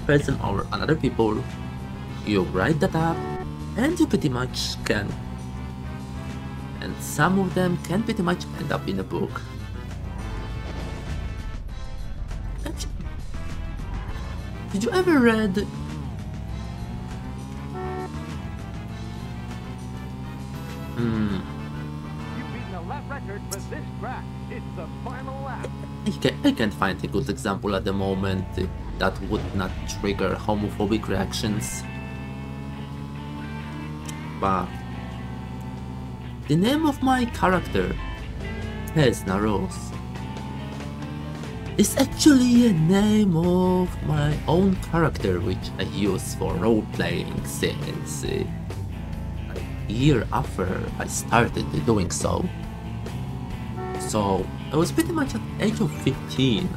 person or another people, you write that up, and you pretty much can. And some of them can pretty much end up in a book. Did you ever read You've beaten a lap record for this track. It's the final lap. I can't find a good example at the moment that would not trigger homophobic reactions. But the name of my character, Naros, is actually a name of my own character which I use for role-playing since a year after I started doing so. So I was pretty much at the age of 15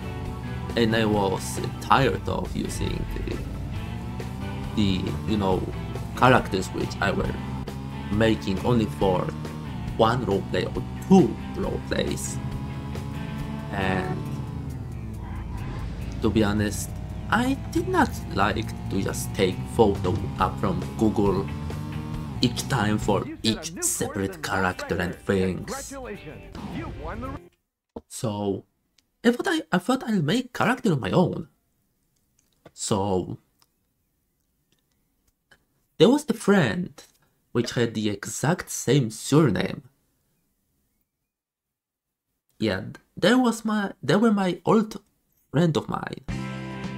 and I was tired of using the characters which I were making only for one roleplay or two roleplays. And to be honest, I did not like to just take photo up from Google each time for each separate character and things. You won the So I thought I'll make character of my own. So there was a friend which had the exact same surname. Yeah, they were my old friend of mine,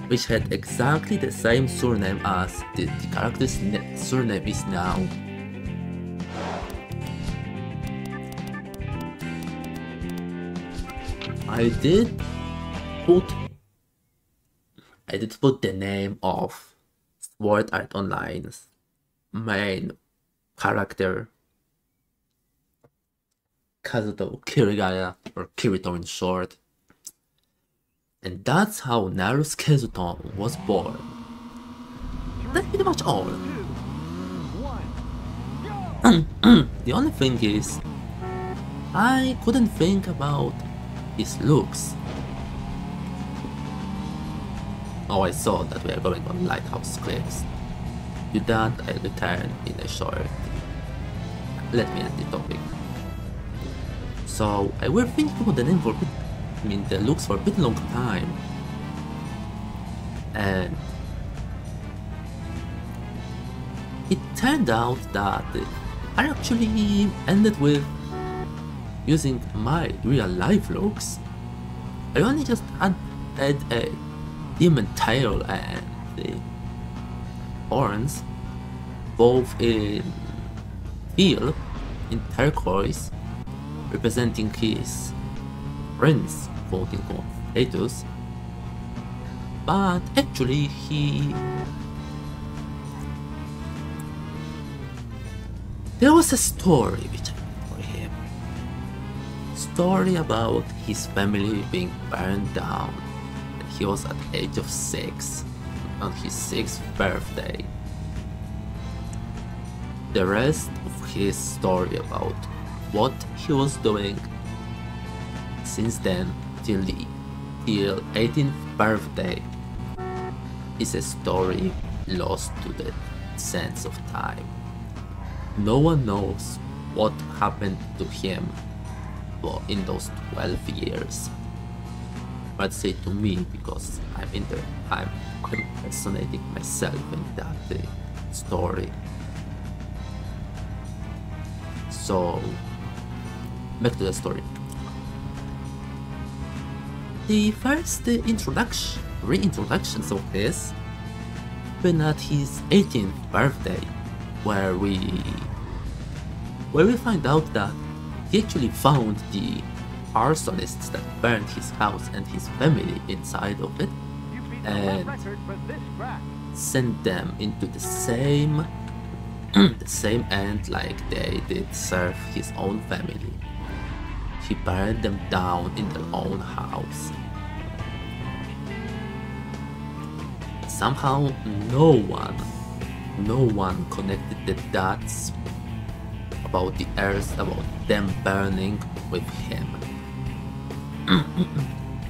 which had exactly the same surname as the character's surname is now. I did put the name of Sword Art Online's main character, Kazuto Kirigaya, or Kirito in short. And that's how Naru's Kazuto was born. That's pretty much all. The only thing is, I couldn't think about his looks. Oh, I saw that we are going on lighthouse cliffs. To that I return in a short. Let me end the topic. So I were thinking about the name for the looks for a bit long time. And it turned out that I actually ended with using my real life looks. I only just had a demon tail and the horns, both in teal, in turquoise, representing his prince, quote-unquote, status. But actually there was a story which I wrote for him. Story about his family being burned down. He was at the age of 6, on his 6th birthday. The rest of his story about what he was doing since then till 18th birthday is a story lost to the sands of time. No one knows what happened to him in those 12 years. I'd say to me, because I'm impersonating myself in that story. So back to the story. The first reintroductions of his been at his 18th birthday, where we find out that he actually found the arsonists that burned his house and his family inside of it, and sent them into the same end like they did serve his own family. He burned them down in their own house. Somehow no one connected the dots about the earth, about them burning with him.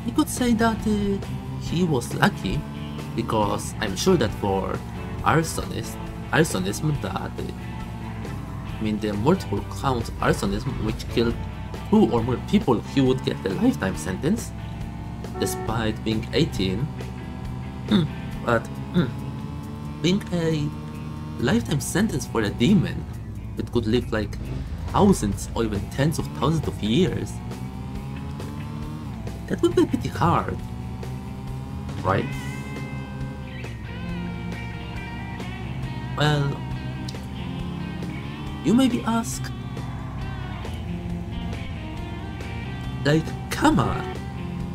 You could say that he was lucky, because I'm sure that for arsonism that the multiple count arsonism which killed 2 or more people, he would get a lifetime sentence despite being 18. But being a lifetime sentence for a demon that could live like thousands or even tens of thousands of years, that would be pretty hard, right? Well, you maybe ask, like, come on,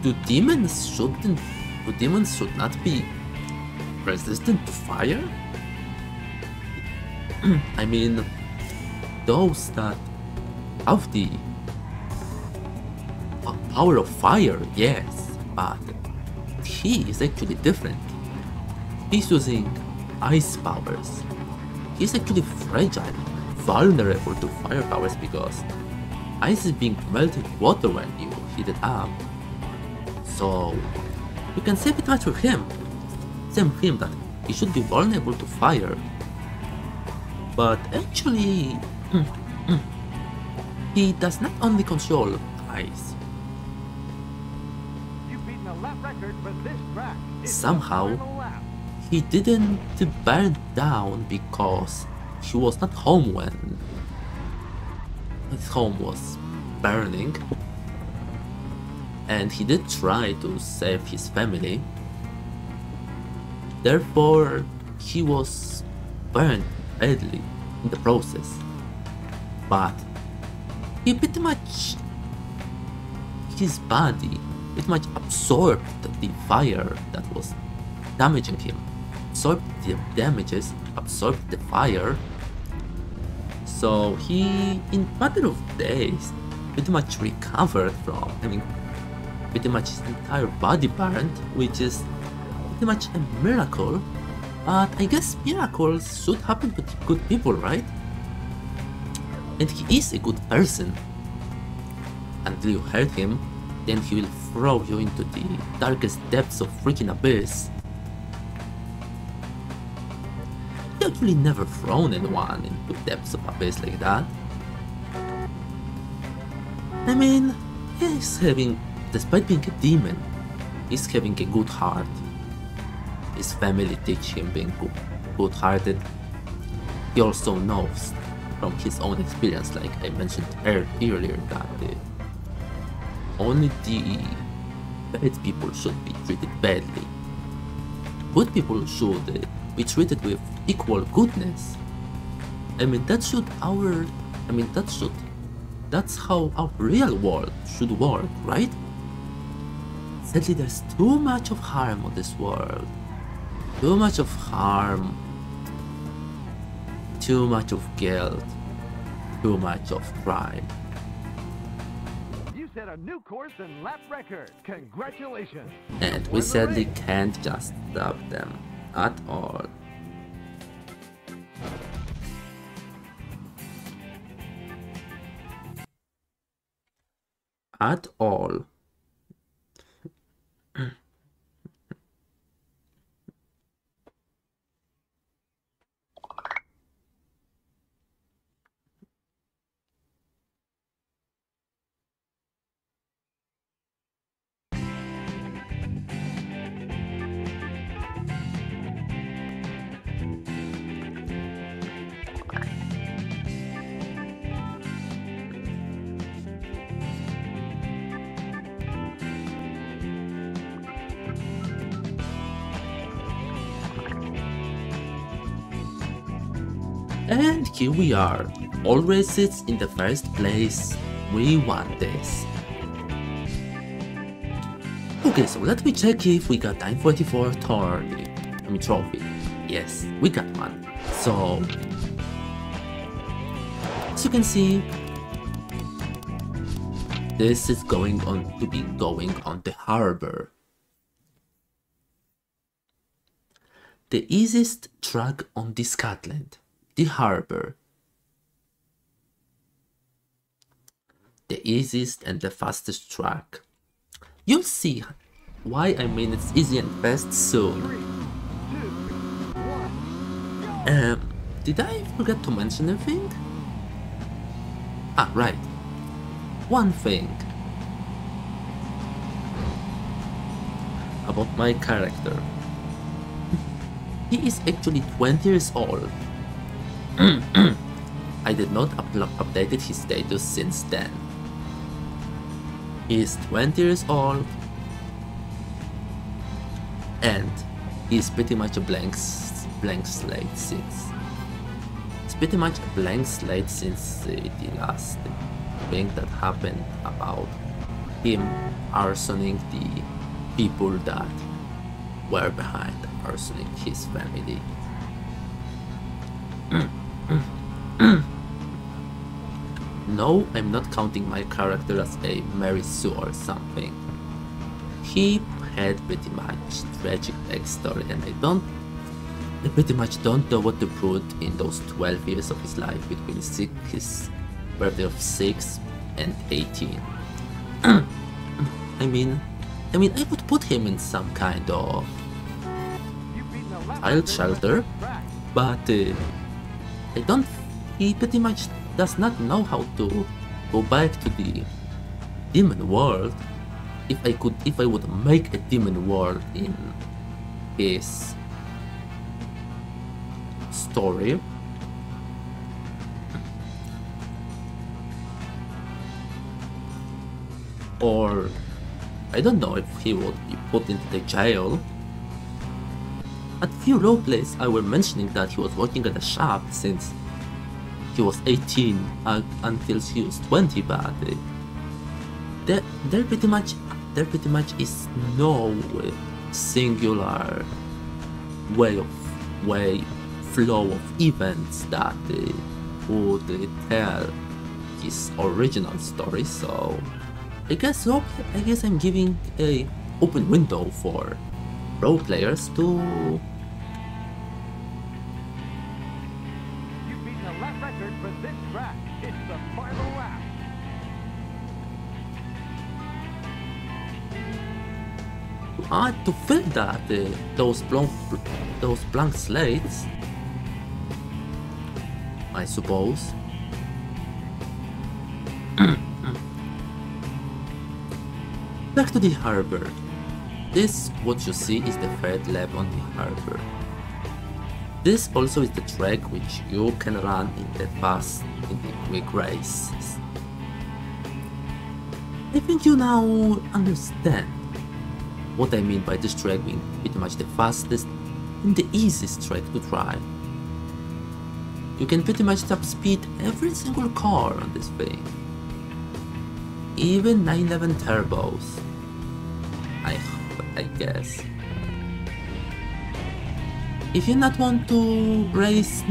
do demons should not be resistant to fire? I mean, those that have the power of fire, yes, but he is actually different. He's using ice powers. He's actually fragile, vulnerable to fire powers, because ice is being melted water when you heat it up. So you can say pretty much for him, that he should be vulnerable to fire. But actually, he does not only control ice. Somehow, he didn't burn down because he was not home when his home was burning, and he did try to save his family. Therefore, he was burned badly in the process. But he pretty much, his body pretty much absorbed the fire that was damaging him, absorbed the damages, absorbed the fire. So he, in a matter of days, pretty much recovered from having pretty much his entire body burned, which is pretty much a miracle. But I guess miracles should happen to good people, right? And he is a good person. Until you hurt him, then he will throw you into the darkest depths of freaking abyss. He actually never thrown anyone into depths of abyss like that. I mean, he's having, despite being a demon, he's having a good heart. His family teach him being good-hearted. He also knows from his own experience, like I mentioned earlier, that only the bad people should be treated badly. Good people should be treated with equal goodness. I mean, that's how our real world should work, right? Sadly, there's too much of harm on this world. Too much of harm. Too much of guilt. Too much of pride. You set a new course and lap record. Congratulations. And we sadly can't just stop them at all. At all. And here we are, all races in the first place. We won this. Okay, so let me check if we got 944 trophy. Yes, we got one. So, as you can see, this is going to be going on the harbor. The easiest track on this Scotland, the harbor. The easiest and the fastest track. You'll see why I mean it's easy and fast soon. 3, 2, 1, go! Did I forget to mention anything? Ah, right. One thing. About my character. He is actually 20 years old. I did not update his status since then. He is 20 years old and he's pretty much a blank slate since. It's pretty much a blank slate since the last thing that happened about him arsoning the people that were behind arsoning his family. No, I'm not counting my character as a Mary Sue or something. He had pretty much tragic backstory and I pretty much don't know what to put in those 12 years of his life between his birthday of 6 and 18. I mean, I would put him in some kind of child shelter, but he pretty much does not know how to go back to the demon world. If I would make a demon world in his story, or I don't know if he would be put into the jail. At few roleplays I were mentioning that he was working at a shop since he was 18 until he was 20, but there pretty much is no singular flow of events that would tell his original story. So I guess I'm giving a open window for role players to You've beaten a lap record for this track. It's the final lap. to fill that those blank slates, I suppose. Back to the harbor. This, what you see, is the third lap on the harbor. This also is the track which you can run in the quick races. I think you now understand what I mean by this track being pretty much the fastest and the easiest track to try. You can pretty much top speed every single car on this thing. Even 911 turbos. I guess. If you not want to race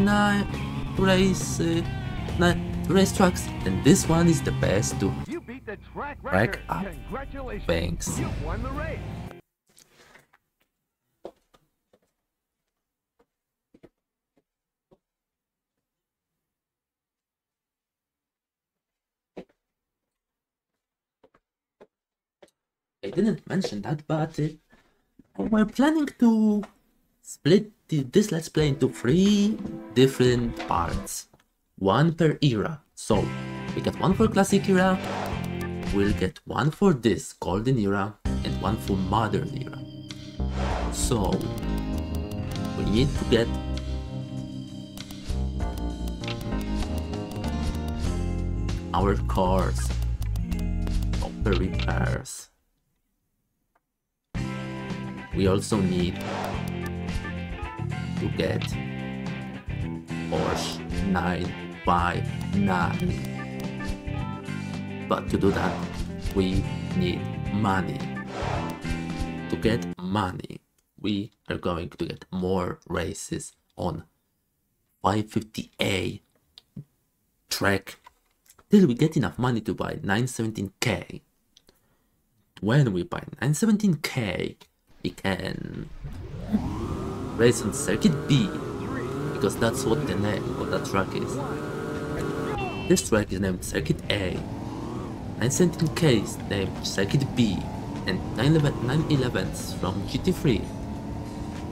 trucks, then this one is the best to You beat the track rack record. up Congratulations. banks. You won the race. I didn't mention that, but we're planning to split this Let's Play into 3 different parts. One per era. So, we get one for Classic Era, we'll get one for this Golden Era, and one for Modern Era. So, we need to get our cars proper repairs. We also need to get Porsche 959. But to do that, we need money. To get money, we are going to get more races on 550A track till we get enough money to buy 917K. When we buy 917K, we can race on Circuit B, because that's what the name of that track is. This track is named Circuit A, 917K is named Circuit B, and 911s from GT3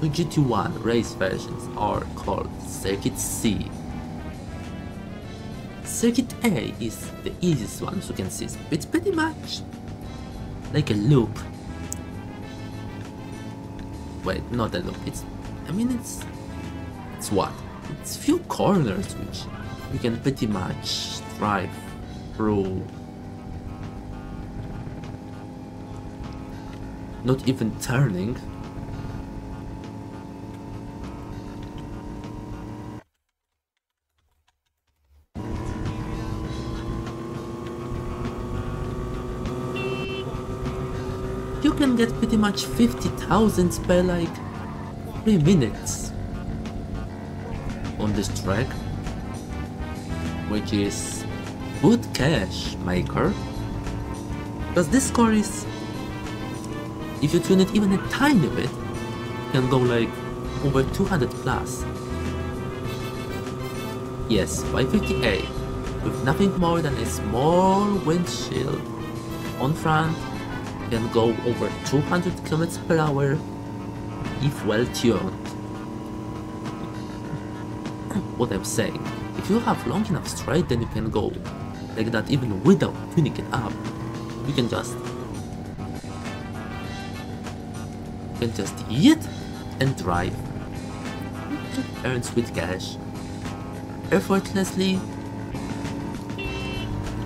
to GT1 race versions are called Circuit C. Circuit A is the easiest one, as you can see. It's pretty much like a loop. Wait, not a loop. It's what? It's few corners which you can pretty much drive through. Not even turning. You can get pretty much 50,000 per like 3 minutes on this track, which is good cash maker, because this car is, if you tune it even a tiny bit, you can go like over 200 plus. Yes, 550A with nothing more than a small windshield on front can go over 200 km per hour if well tuned. What I'm saying, if you have long enough straight, then you can go like that even without tuning it up. You can just hit and drive. Earn sweet cash effortlessly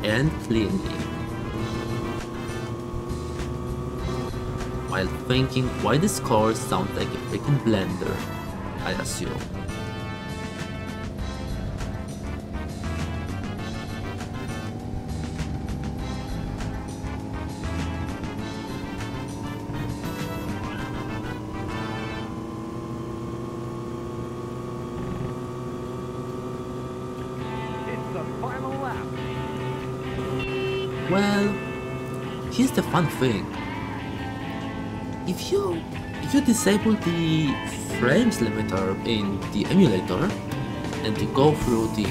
and cleanly, while thinking why this car sounds like a freaking blender, I assume. It's the final lap. Well, here's the fun thing. If you disable the frames limiter in the emulator and you go through the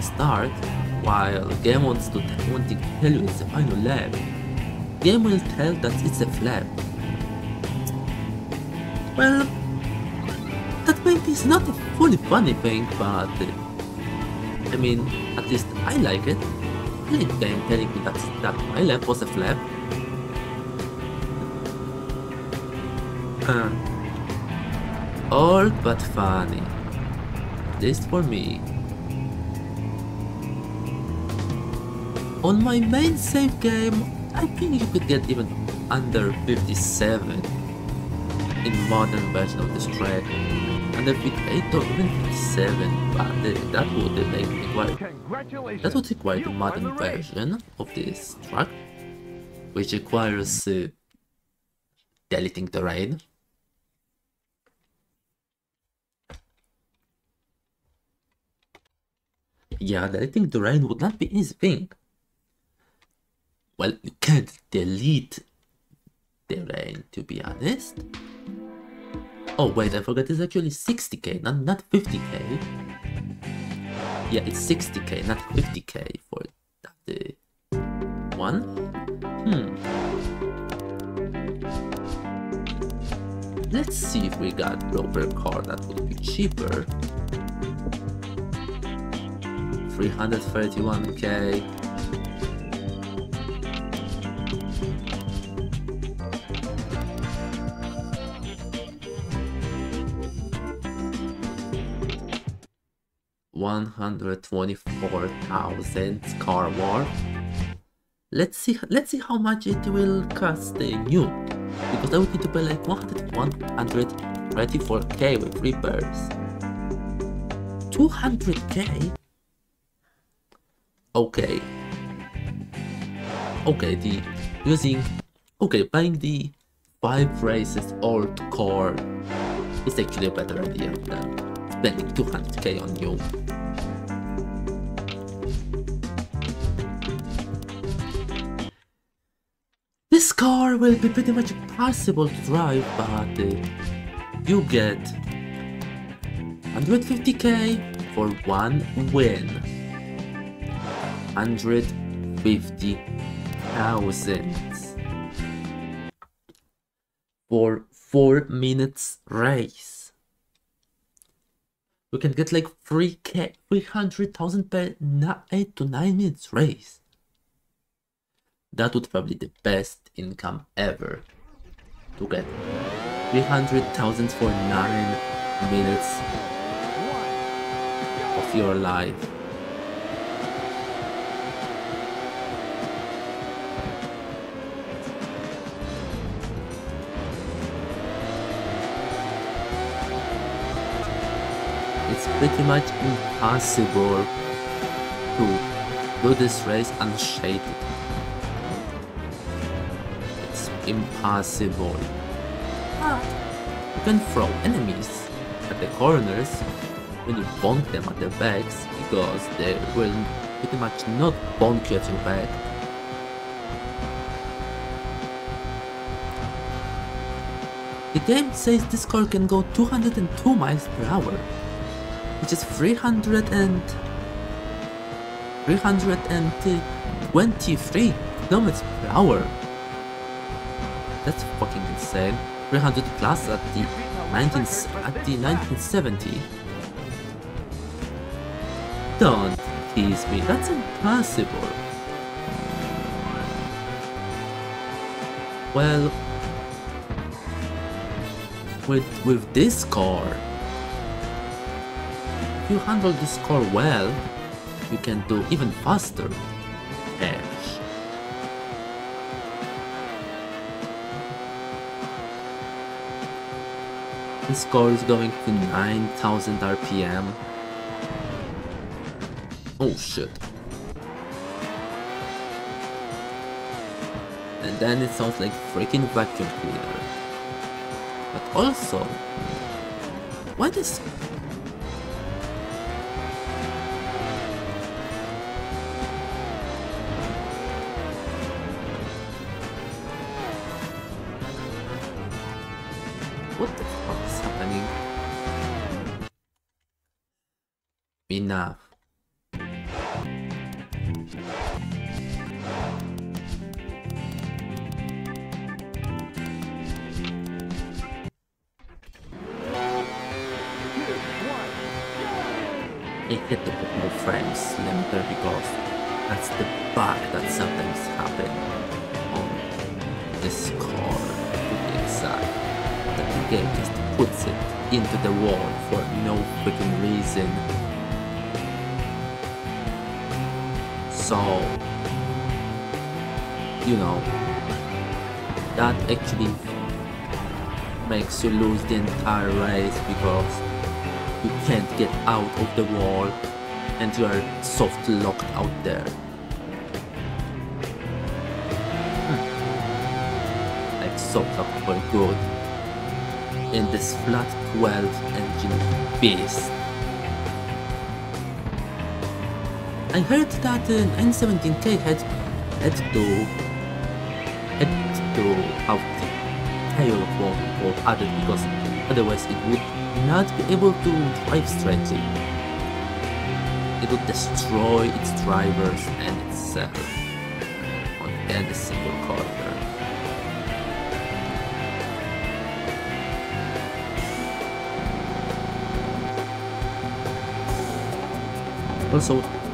start while game wants to tell you it's the final lap, game will tell that it's a flap. Well, that maybe is not a fully funny thing, but I mean, at least I like it. I like game telling me that my lap was a flap. Old but funny, at least for me. On my main save game, I think you could get even under 57 in modern version of this track, under 58 or even 57, but that would make me that would require the modern version of this track, which requires deleting terrain. Yeah, deleting terrain would not be an easy thing. Well, you can't delete terrain, to be honest. Oh wait, I forgot, it's actually 60k, not 50k. Yeah, it's 60k, not 50k for that one. Let's see if we got proper car that would be cheaper. 331k. $124,000 car war. Let's see how much it will cost new, because I would need to pay like 134k with repairs. 200k? Okay. Okay, buying the 5 races old car is actually a better idea than spending 200k on you. This car will be pretty much impossible to drive, but you get 150k for one win. 150,000 for 4 minutes race. We can get like 300,000 per 8 to 9 minutes race. That would probably be the best income ever. To get 300,000 for 9 minutes of your life. It's pretty much impossible to do this race unshaded. It's impossible. But you can throw enemies at the corners when you bonk them at their backs, because they will pretty much not bonk you at your back. The game says this car can go 202 miles per hour. Which is 323 kilometers per hour. That's fucking insane. 300 plus at the 1970. Don't tease me. That's impossible. Well, with this car, if you handle this car well, you can do even faster. Edge. This car is going to 9,000 RPM. Oh shit. And then it sounds like freaking vacuum cleaner. But also, why does what the fuck is happening? Enough. I hit the more frames limiter because that's the bug that sometimes happens on this car, to be exact. That the game just puts it into the wall for no freaking reason. So, you know, that actually makes you lose the entire race because you can't get out of the wall and you are soft locked out there. Like soft locked for good in this flat 12 engine beast. I heard that N17K had to have the tail or added because otherwise it would not be able to drive straightly. It would destroy its drivers and itself on any single corner.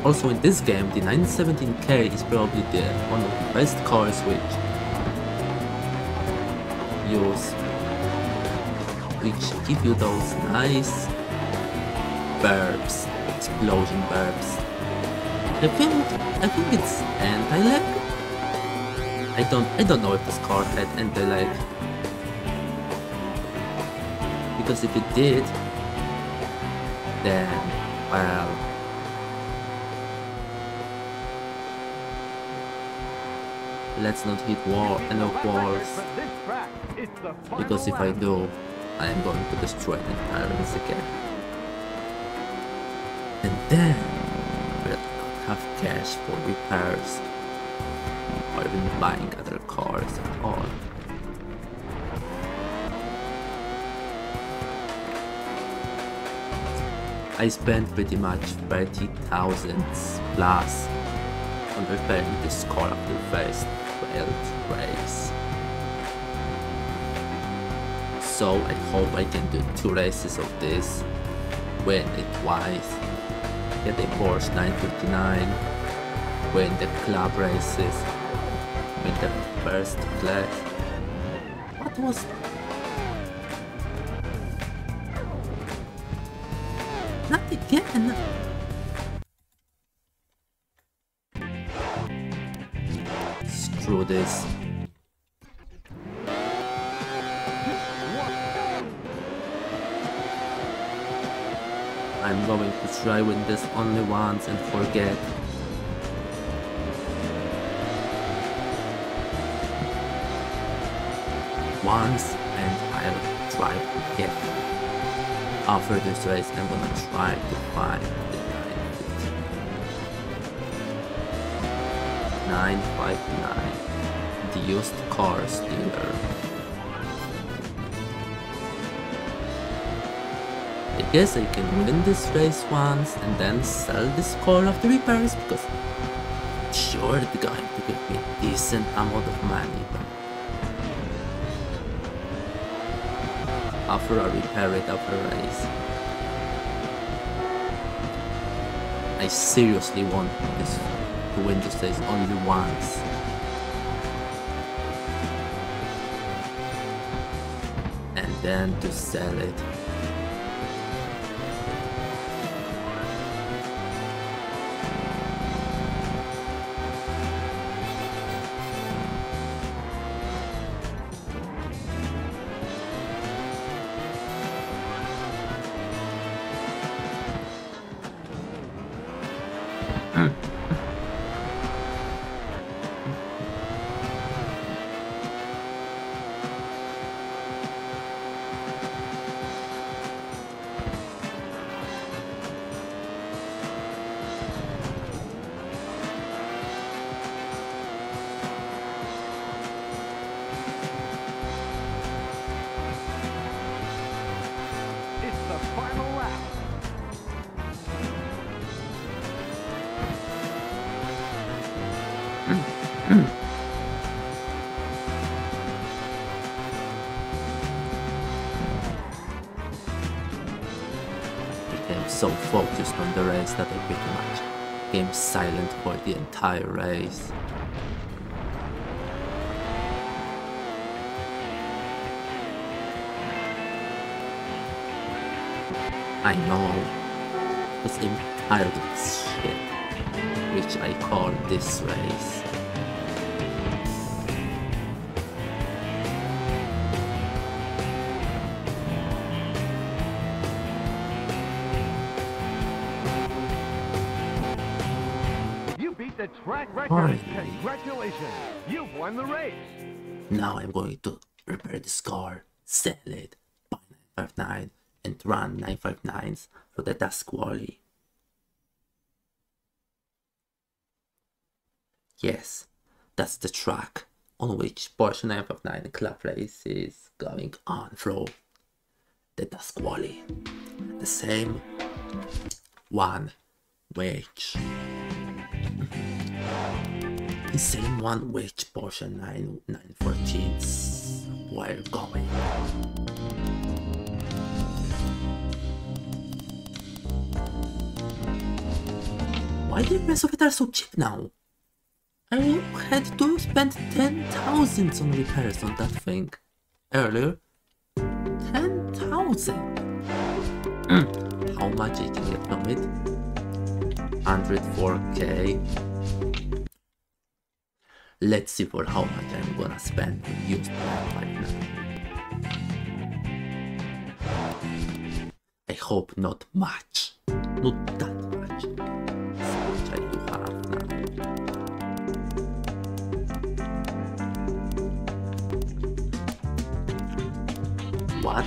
Also in this game, the 917K is probably one of the best cars which give you those nice burps, explosion burps. I think it's anti-lag. I don't know if this car had anti-lag, because if it did, then Well, let's not hit any walls, because if I do, I am going to destroy the entire race again. And then we'll not have cash for repairs, or even buying other cars at all. I spent pretty much 30,000 plus on repairing this car of the first failed race. So I hope I can do 2 races of this, win it twice, get a Porsche 959, win the club races, win the first place. What was... Not again! Screw this. I'm going to try win this only once and forget. Once and I'll try again. After this race, I'm gonna try to find the 959, the used cars dealer. I guess I can win this race once and then sell this car after repairs, because it's sure it's going to give me a decent amount of money. After I repair it after a race. I seriously want this to win this race only once. And then to sell it. So focused on the race that I pretty much became silent for the entire race. I know, because I'm tired of this shit, which I call this race. The track record. Congratulations, you've won the race. Now I'm going to repair this car, sell it, buy 959 and run 959s for the task quali. Yes, that's the track on which Porsche 959 Club Race is going on through the task quali. The same one which the same one which Porsche 914s were going. Why the rest of it are so cheap now? I had to spend 10,000 on repairs on that thing earlier. 10,000! How much I can get from it? 104k. Let's see for how much I'm gonna spend on used right now. I hope not much. not that much. So which I do have now. What?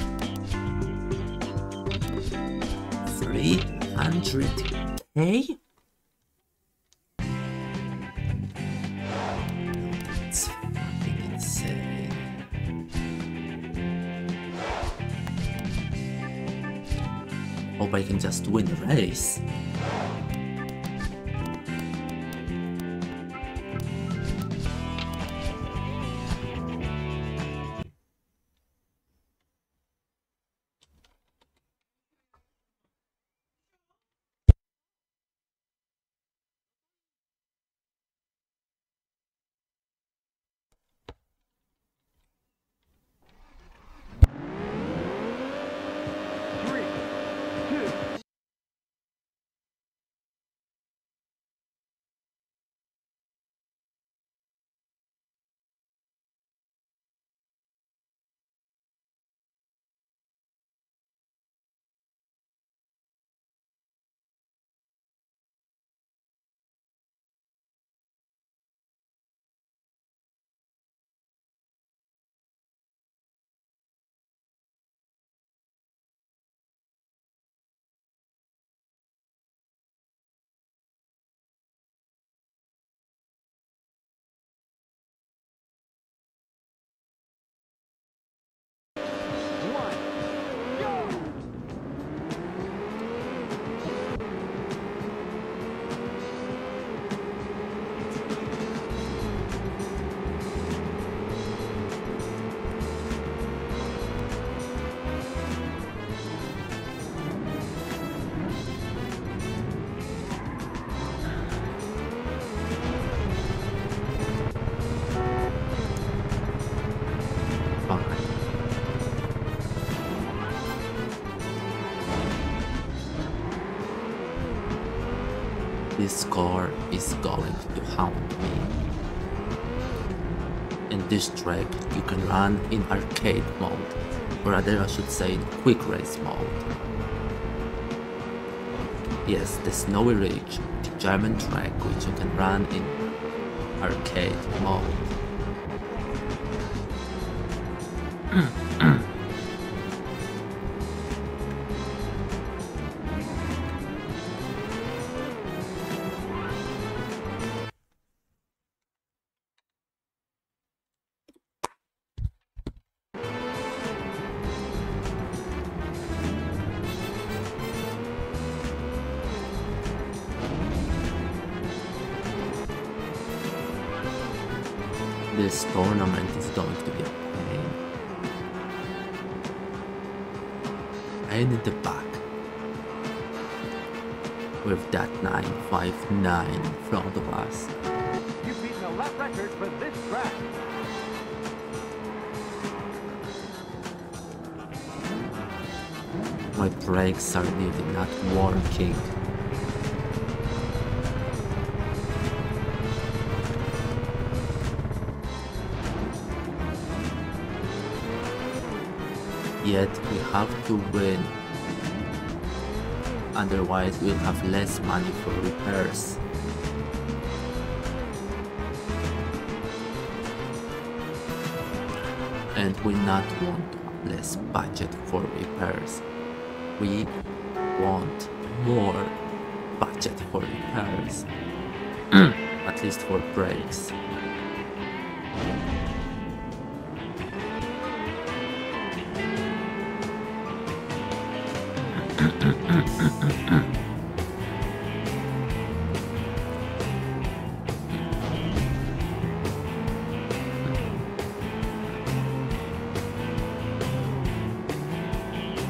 300k? That's fucking insane. Hope I can just win the race. This car is going to haunt me. In this track, you can run in arcade mode, or rather I should say in quick race mode. Yes, the Snowy Ridge, the German track which you can run in arcade mode. This tournament is going to be a pain. Pain in the back. With that 959 in front of us. You've beaten a lap record for this track. My brakes are nearly not working. Yet we have to win, otherwise we'll have less money for repairs. And we not want to have less budget for repairs. We want more budget for repairs, at least for brakes.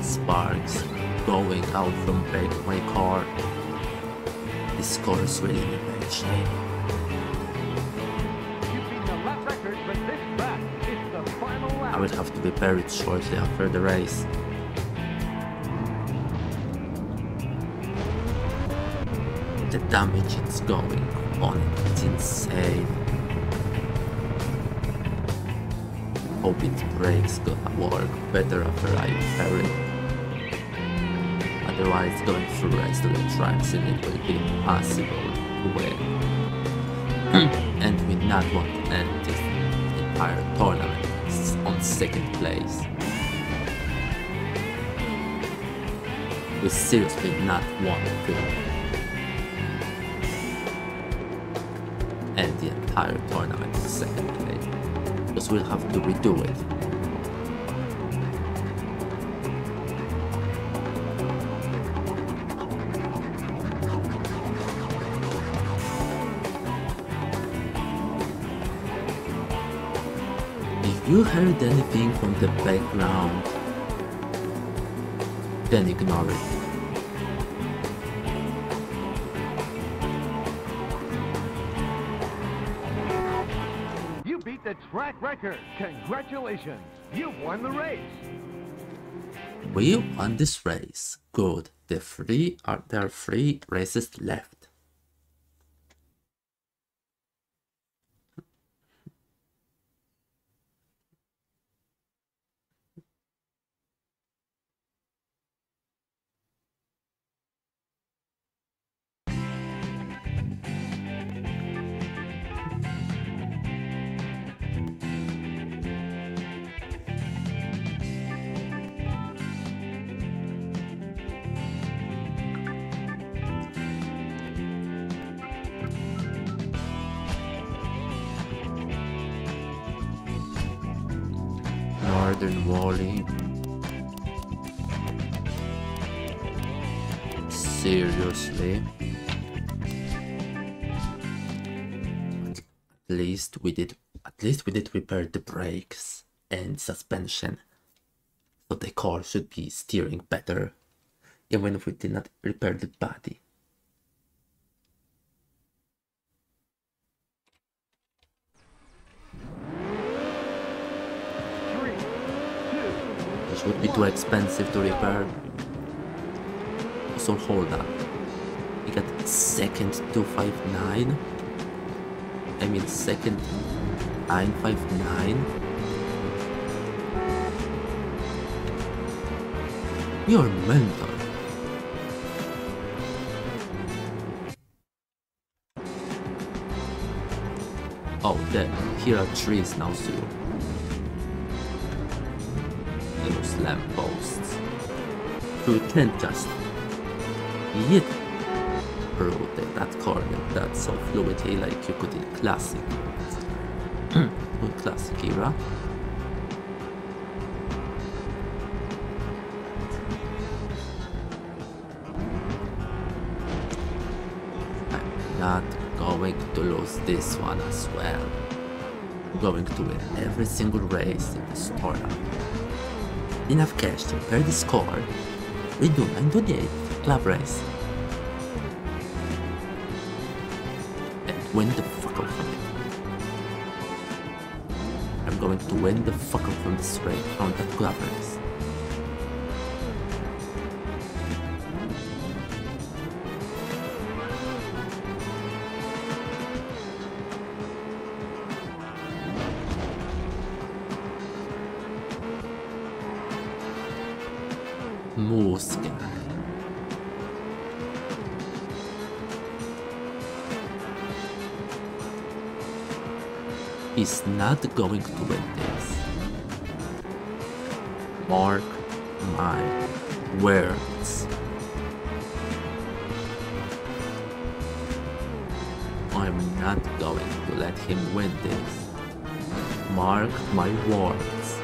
Sparks going out from my car. This car is really in bad shape. You've beaten a lap record for this track. It's the final lap. I will have to repair it shortly after the race. The damage it's going on, it's insane. Hope its brakes gonna work better after I repair it. Otherwise, going through rest of the tracks and it will be impossible to win. And we not want to end this entire tournament on second place. We seriously not want to end the entire tournament in second place, because we'll have to redo it. If you heard anything from the background, then ignore it. You beat the track record. Congratulations. You won the race. We won this race. Good. There are 3 races left. Northern Wally. Seriously? At least we did repair the brakes and suspension, so the car should be steering better, even if we did not repair the body. Which would be too expensive to repair. So hold up. We got second 259. I mean second 959. You're mental. Oh, then here are trees now too. Those lampposts. So we can't just hit through that corner that so fluidly like you could in classic. Classic era. I'm not going to lose this one as well. I'm going to win every single race in this tournament. Enough cash to repair the score. We do 928 club race. And win the fuck out from it. I'm going to win the fuck out from this race, from that club race. Muska. He's not going to win this. Mark my words. I'm not going to let him win this. Mark my words.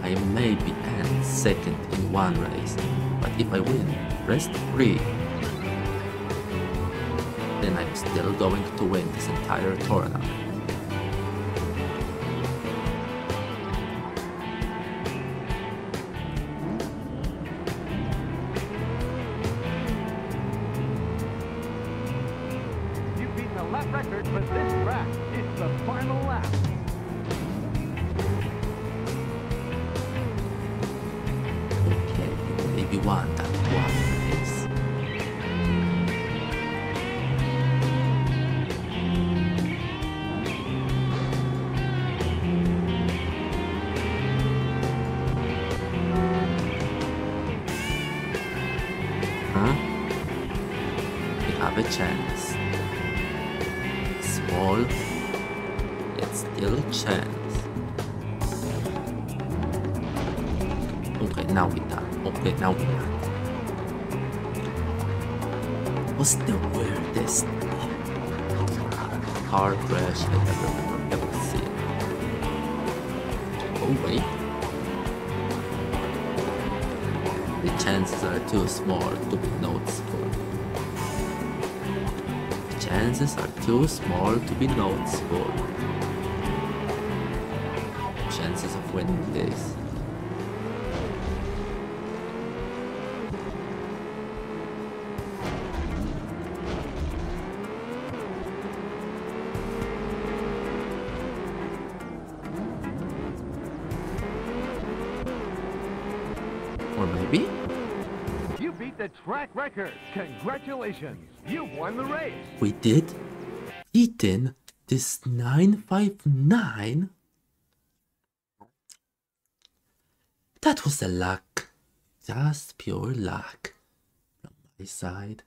I maybe end second in one race, but if I win rest 3, then I'm still going to win this entire tournament. You beat the lap record for this track. It's the final lap. Okay, maybe one that one is. Huh? We have a chance. Small, yet still a chance. Okay, now we're done. Okay, now we're done. What's the weirdest car crash I've ever seen? Oh wait. The chances are too small to be noticeable. The chances are too small to be noticeable. Chances of winning this. Or maybe? You beat the track record. Congratulations. You've won the race. We did? Beaten this 959? That was a luck. Just pure luck. From my side.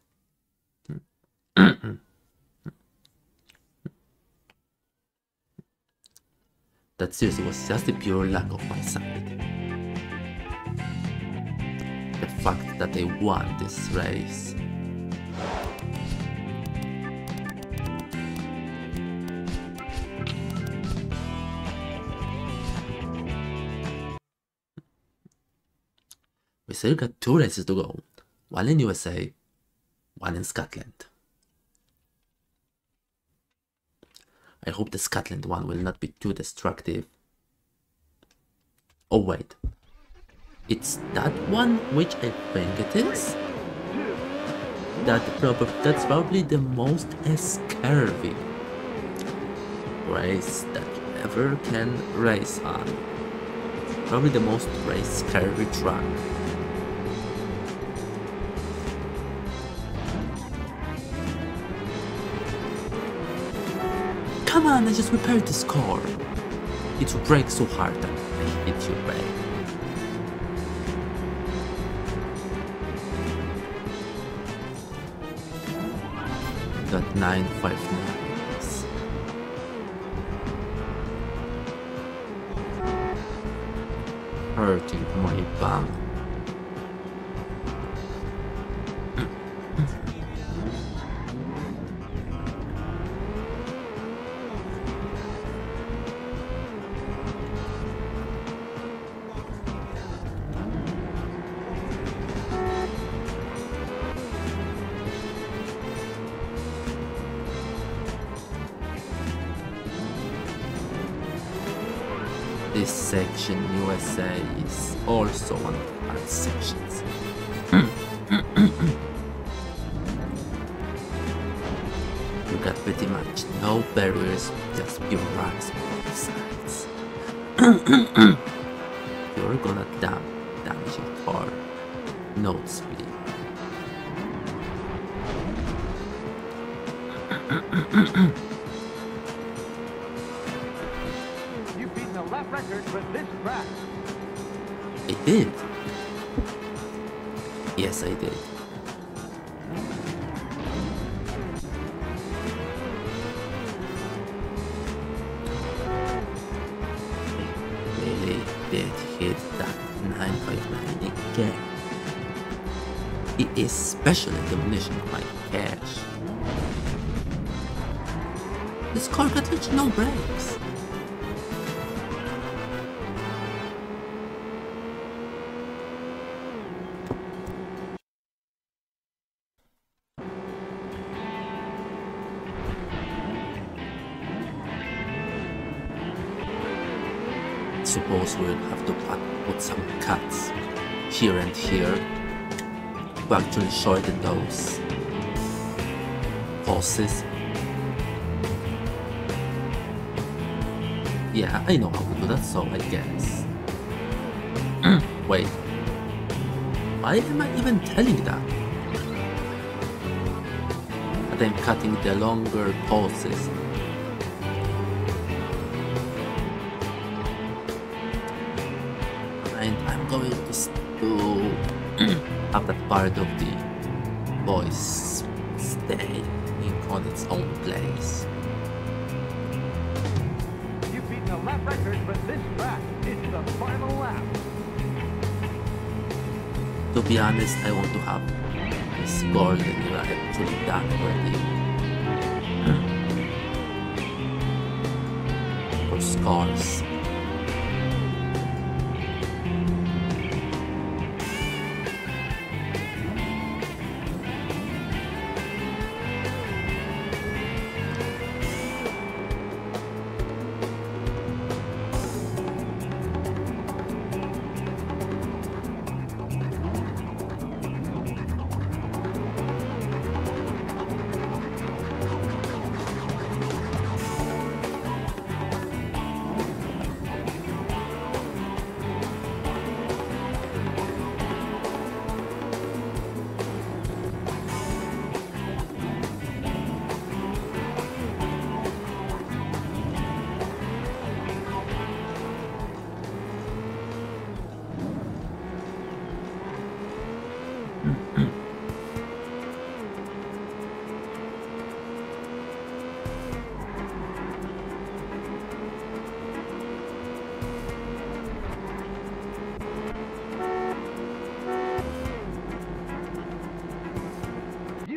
That seriously was just a pure luck of my side. The fact that I won this race. We still got 2 races to go. One in USA, one in Scotland. I hope the Scotland one will not be too destructive. Oh wait. It's that one which I think it is? That's probably the most scurvy race that you ever can race on. Probably the most race scurvy track. Come on, I just repaired this car. It brakes so hard that I hit your brake. That 959 is hurting my bum. This section USA is also one of the hard sections. You got pretty much no barriers, just pure rocks on both sides. You're gonna damage your car noticeably. Lap record for this track. I did. Yes, I did. I really did hit that 959 again. It is special diminishing my cash. This car got literally no brakes. suppose we'll have to put some cuts here and here to actually shorten those pulses. Yeah, I know how to do that, so I guess. Wait. Why am I even telling that? That I'm cutting the longer pulses. And I'm going to have that part of the voice stay on its own place. You've beaten a lap record, but this track is the final lap. To be honest, I want to have this Golden Era actually done already. For scars.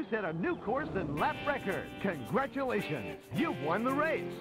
Set a new course and lap record. Congratulations, you've won the race.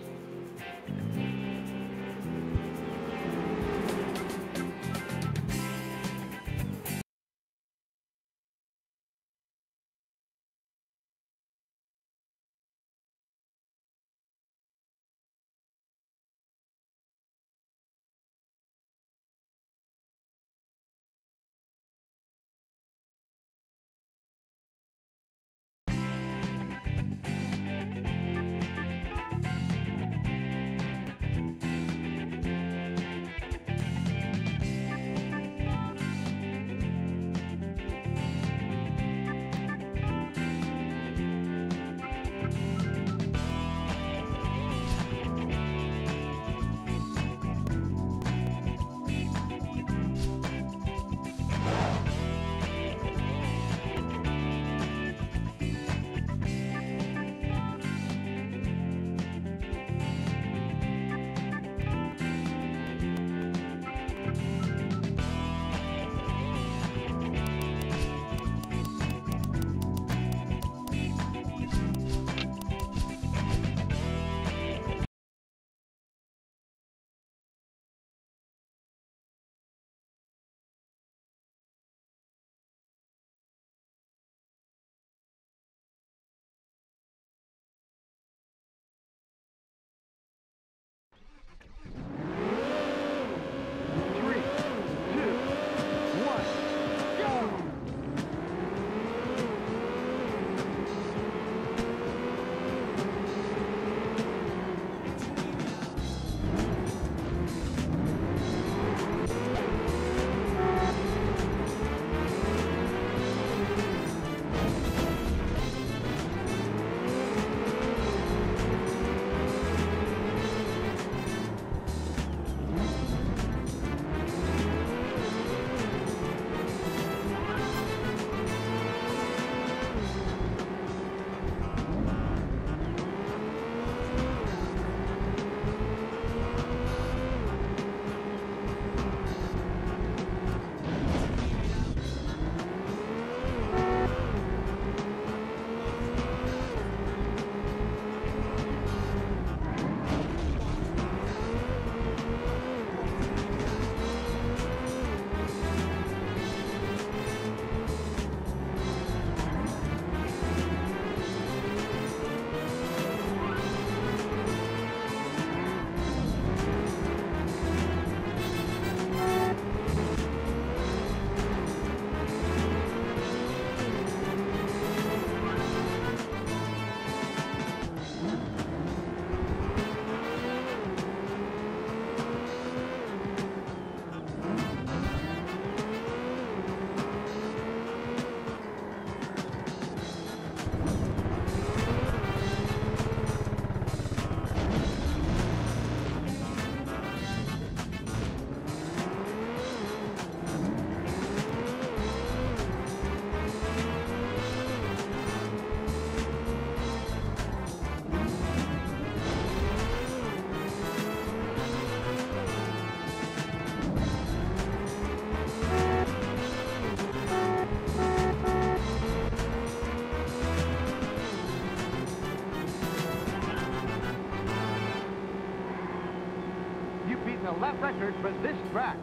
lap record for this track.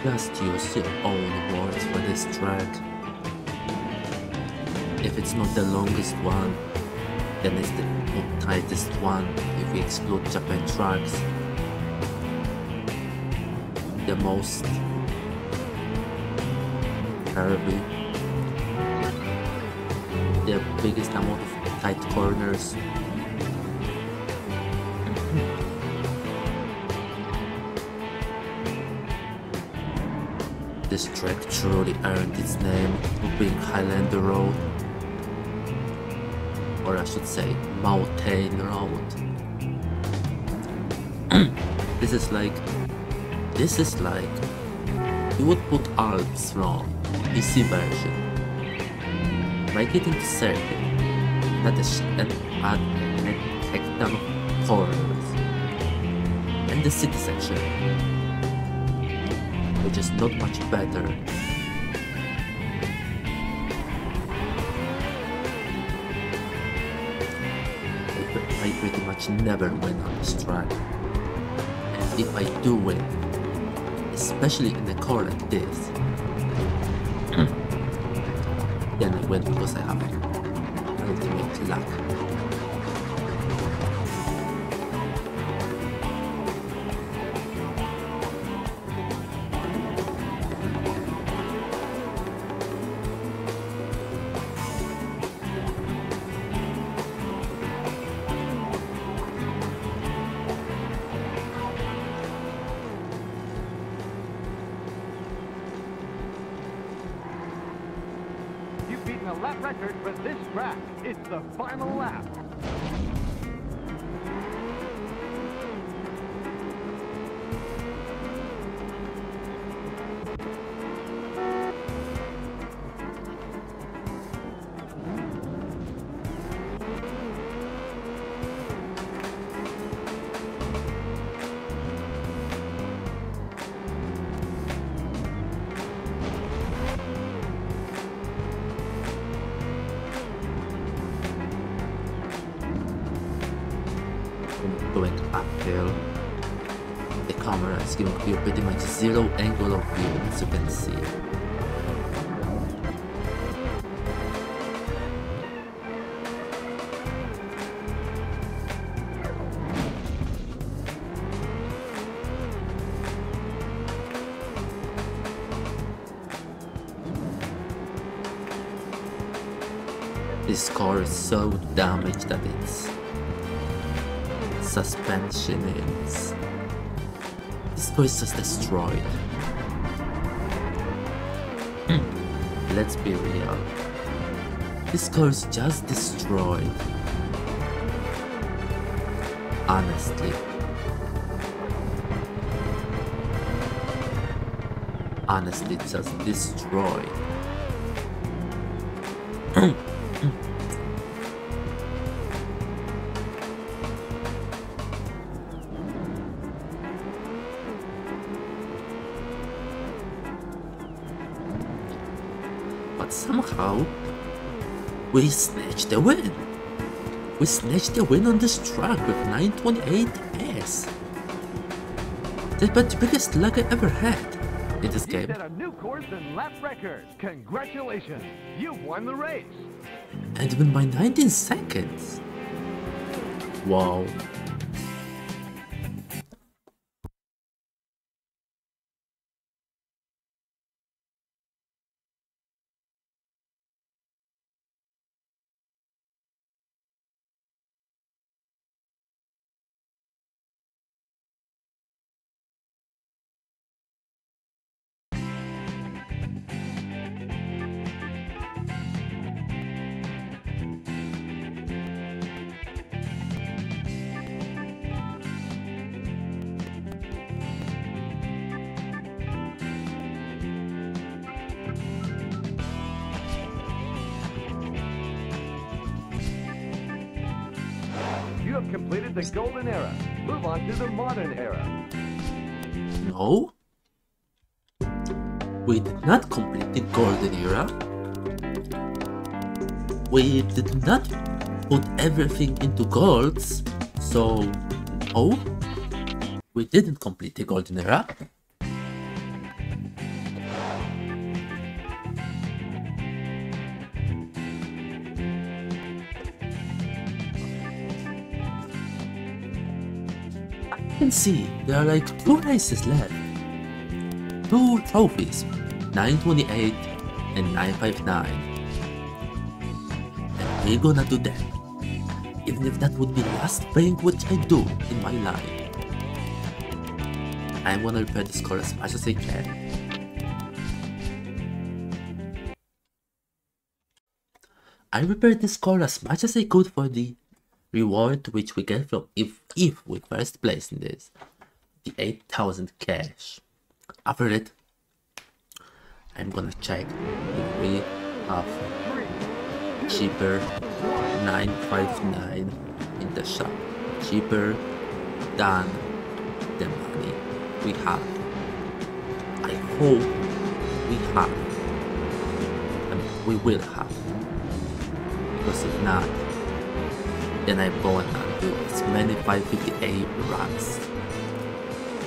Just use your own words for this track. If it's not the longest one, then it's the tightest one if we exclude Japan tracks. The most curvy, the biggest amount of tight corners. This track truly earned its name of being Highlander Road, or I should say Mountain Road. This is like you would put Alps from PC version, make it into circuit, and add a hectare of corners, and the city section, which is not much better. I pretty much never win on this track, and if I do win, especially in a car like this, then I win because I have ultimate luck. A lap record for this track. It's the final lap. Going uphill, the camera is giving you pretty much zero angle of view, as you can see. This car is so damaged that its suspension is... This car is just destroyed. Let's be real. This car is just destroyed. Honestly. Honestly, just destroyed. But somehow, we snatched the win. We snatched the win on this track with 928S. That's the biggest luck I ever had in this game. You set a new course and lap record. Congratulations, you've won the race. And even by 19 seconds. Wow. You have completed the Golden Era. Move on to the Modern Era. No? We did not complete the Golden Era. We did not put everything into golds, so no, we didn't complete the Golden Era. You can see there are like 2 races left. 2 trophies, 928 and 959. And we're gonna do that. Even if that would be the last thing which I do in my life. I'm gonna repair the score as much as I can. I repaired the score as much as I could for the reward which we get from if we first place in this, the 8,000 cash. After it, I'm gonna check if we have cheaper 959 in the shop, cheaper than the money we have. I hope we have, and we will have, because if not, then I'm going to do as many 558 runs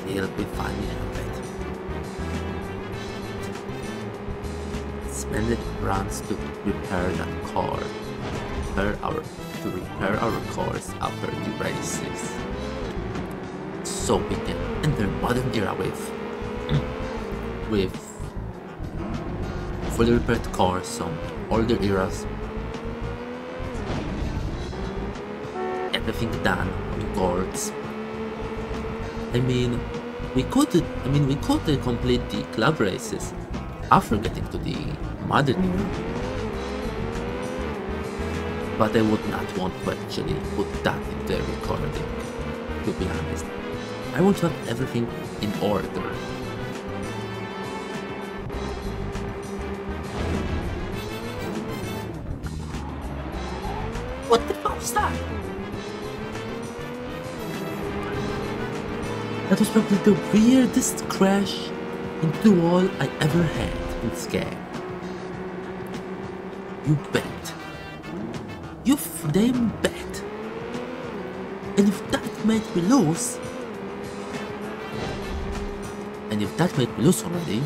till we finally have it. As many runs to repair that car, to repair our cars after the races, so we can enter modern era with fully repaired cars from older eras. Everything done on golds. I mean, we could complete the club races after getting to the modern era, but I would not want to actually put that into a recording, to be honest. I want to have everything in order. What the fuck was that? That was probably the weirdest crash into the wall I ever had in this game. You bet. You damn bet. And if that made me lose, already,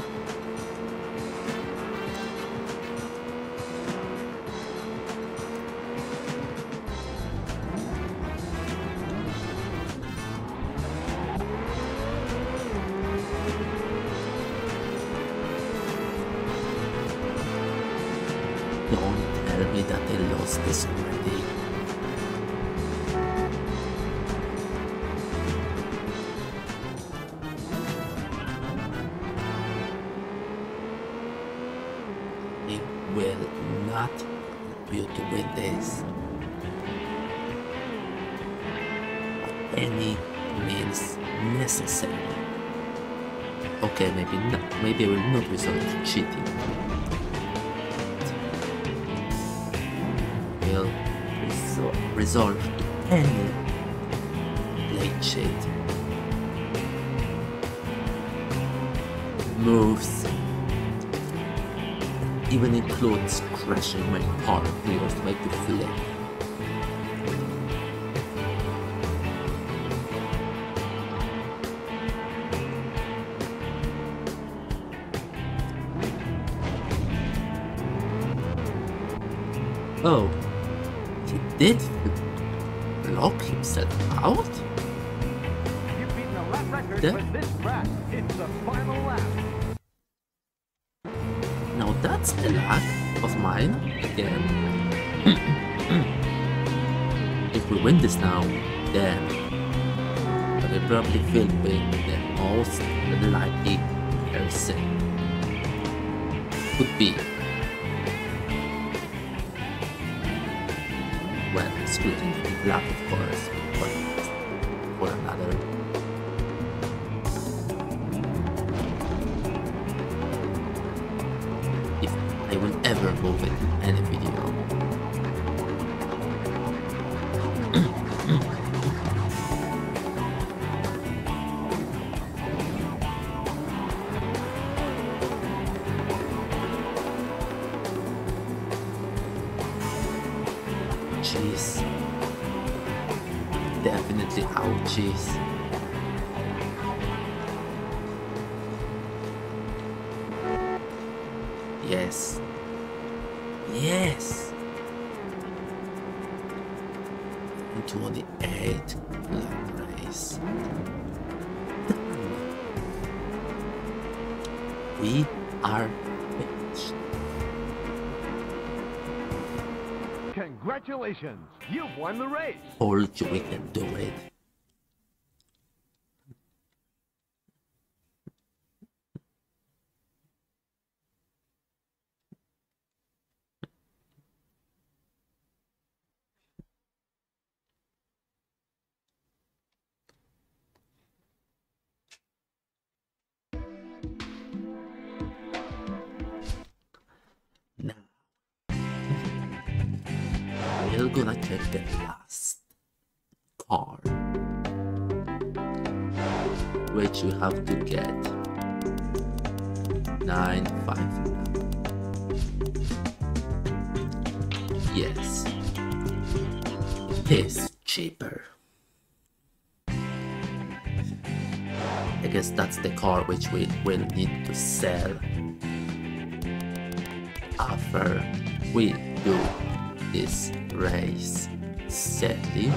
don't tell me that I lost this already. It will not help you to win this. By any means necessary. Okay, maybe not. Maybe I will not resort to cheating. Will resort to any late cheat. Moves even includes crashing my car wheels to make it flip. Oh, he did lock himself out? You've beaten a lap record Yeah. for this track. It's the final lap. Now that's a lack of mine again. If we win this now, then I will probably feel being the most lucky person. Could be. Well, excluding the luck, of course, for another. If I will ever move it in any video. definitely ouchies. Yes. Yes. 28 lap race. We are finished. Congratulations! You've won the race! Told you we can do it. Now, we're gonna check the last car, which we have to get 959. Yes, it is cheaper. I guess that's the car which we will need to sell after we do this race, sadly,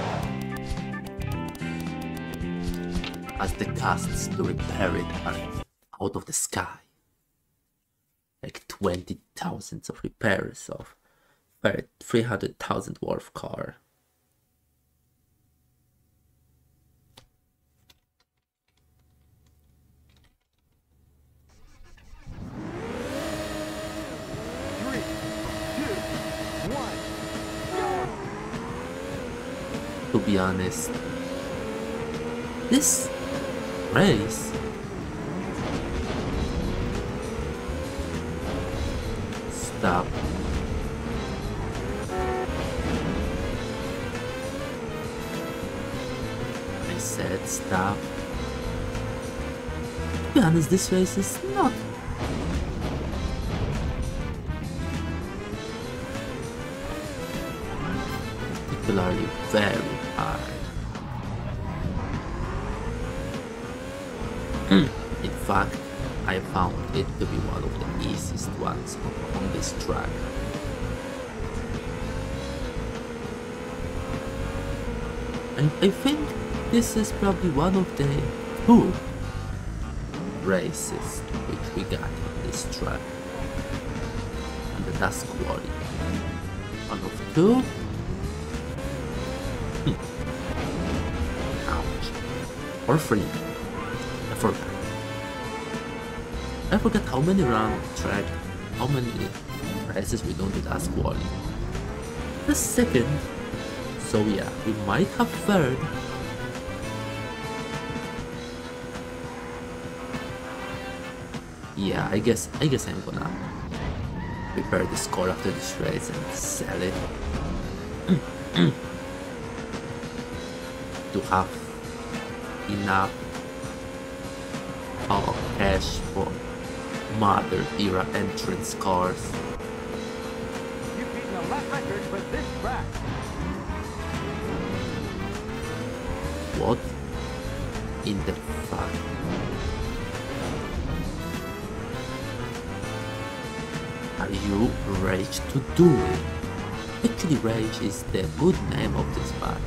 as the costs to repair it are out of the sky. Like 20,000 of repairs of 300,000 worth car. To be honest, this race stop. I said stop. To be honest, this race is not particularly very hard. In fact, I found it to be one of the easiest ones on this track. I think this is probably one of the 2 races which we got on this track. And that's quality. One of 2. Ouch. Or 3. I forgot how many round track, how many races we don't do that quality. The second, so yeah, we might have third. Yeah, I guess I'm gonna prepare the score after this race and sell it to have enough cash for modern era entrance cars. You've beaten a lap record for this track. What in the fuck? Are you Rage to do it? Actually, Rage is the good name of this bike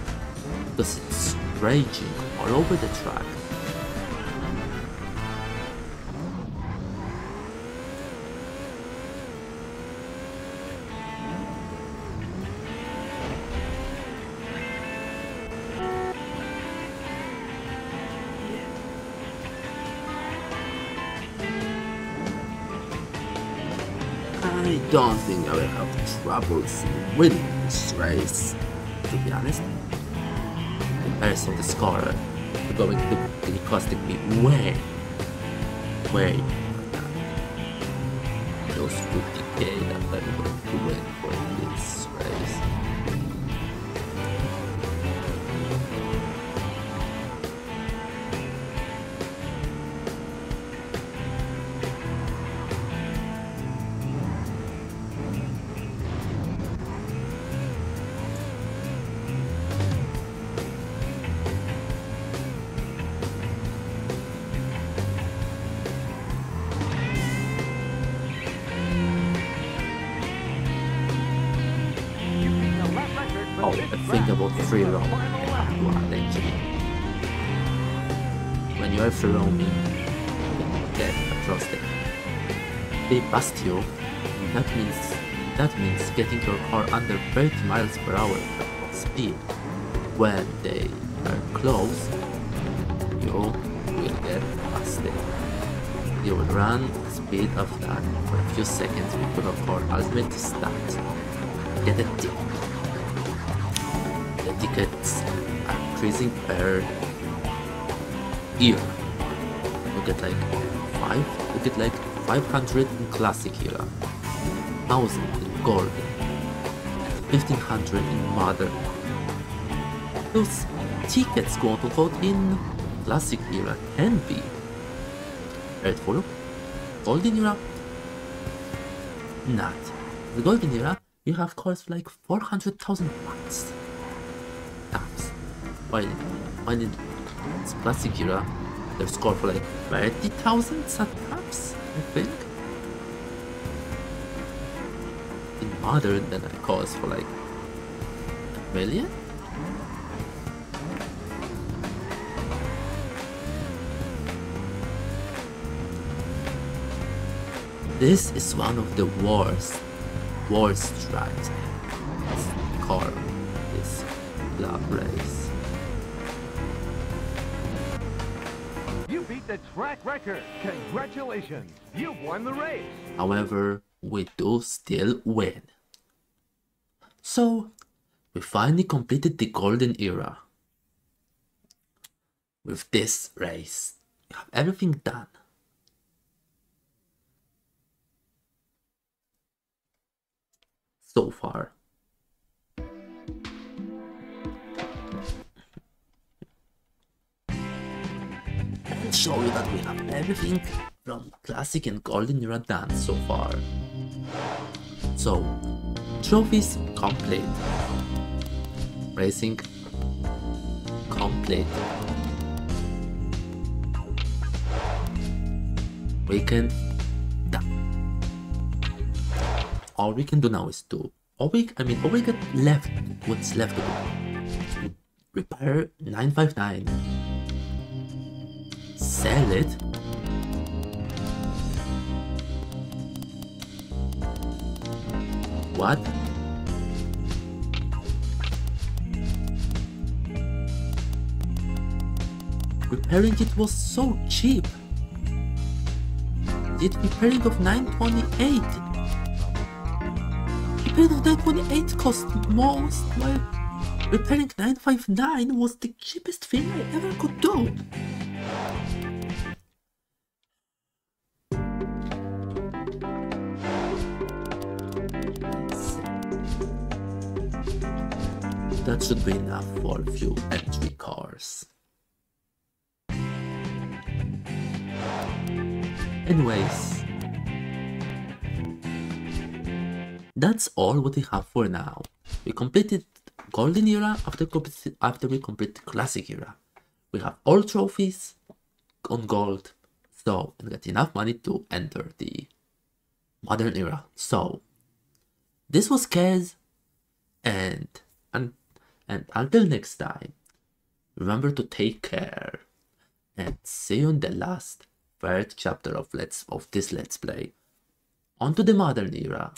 because it's raging all over the track. I don't think I will have troubles winning this race, to be honest. The price of the score are going to be costing me way more than those 50k that I'm going to win for this race. free roam hardware engine. When you are free roaming, you get frosted. They bust you. That means getting your car under 30 miles per hour speed. When they are close, you will get busted. You will run the speed of that for a few seconds before the car ultimately starts. Get a ticket. The tickets are increasing per year. You get like 500 in classic era, 1000 in golden, and 1500 in modern. Those tickets, quote unquote, in classic era can be helpful. Golden era, not. The golden era, you have cars for like 400,000 bucks. While in classic era, they score for like 30,000 sometimes, I think. In modern, then it costs for like a million. This is one of the worst drives in this car, this lap race. You beat the track record. Congratulations. You've won the race. However, we do still win. So, we finally completed the golden era. With this race, we have everything done. So far. And show you that we have everything from classic and golden era done so far. So, trophies complete. Racing complete. Weekend done. All we can do now is to all we got left, what's left to do. Repair 959. Sell it. What? Repairing it was so cheap. Yet repairing of 928. Repairing of 928 cost most, while repairing 959 was the cheapest thing I ever could do. That should be enough for a few entry cars. Anyways, that's all what we have for now. We completed golden era after we completed classic era. We have all trophies on gold, so we got enough money to enter the modern era. So this was Kez, and until next time, remember to take care, and see you in the last third chapter of this let's play. On to the modern era.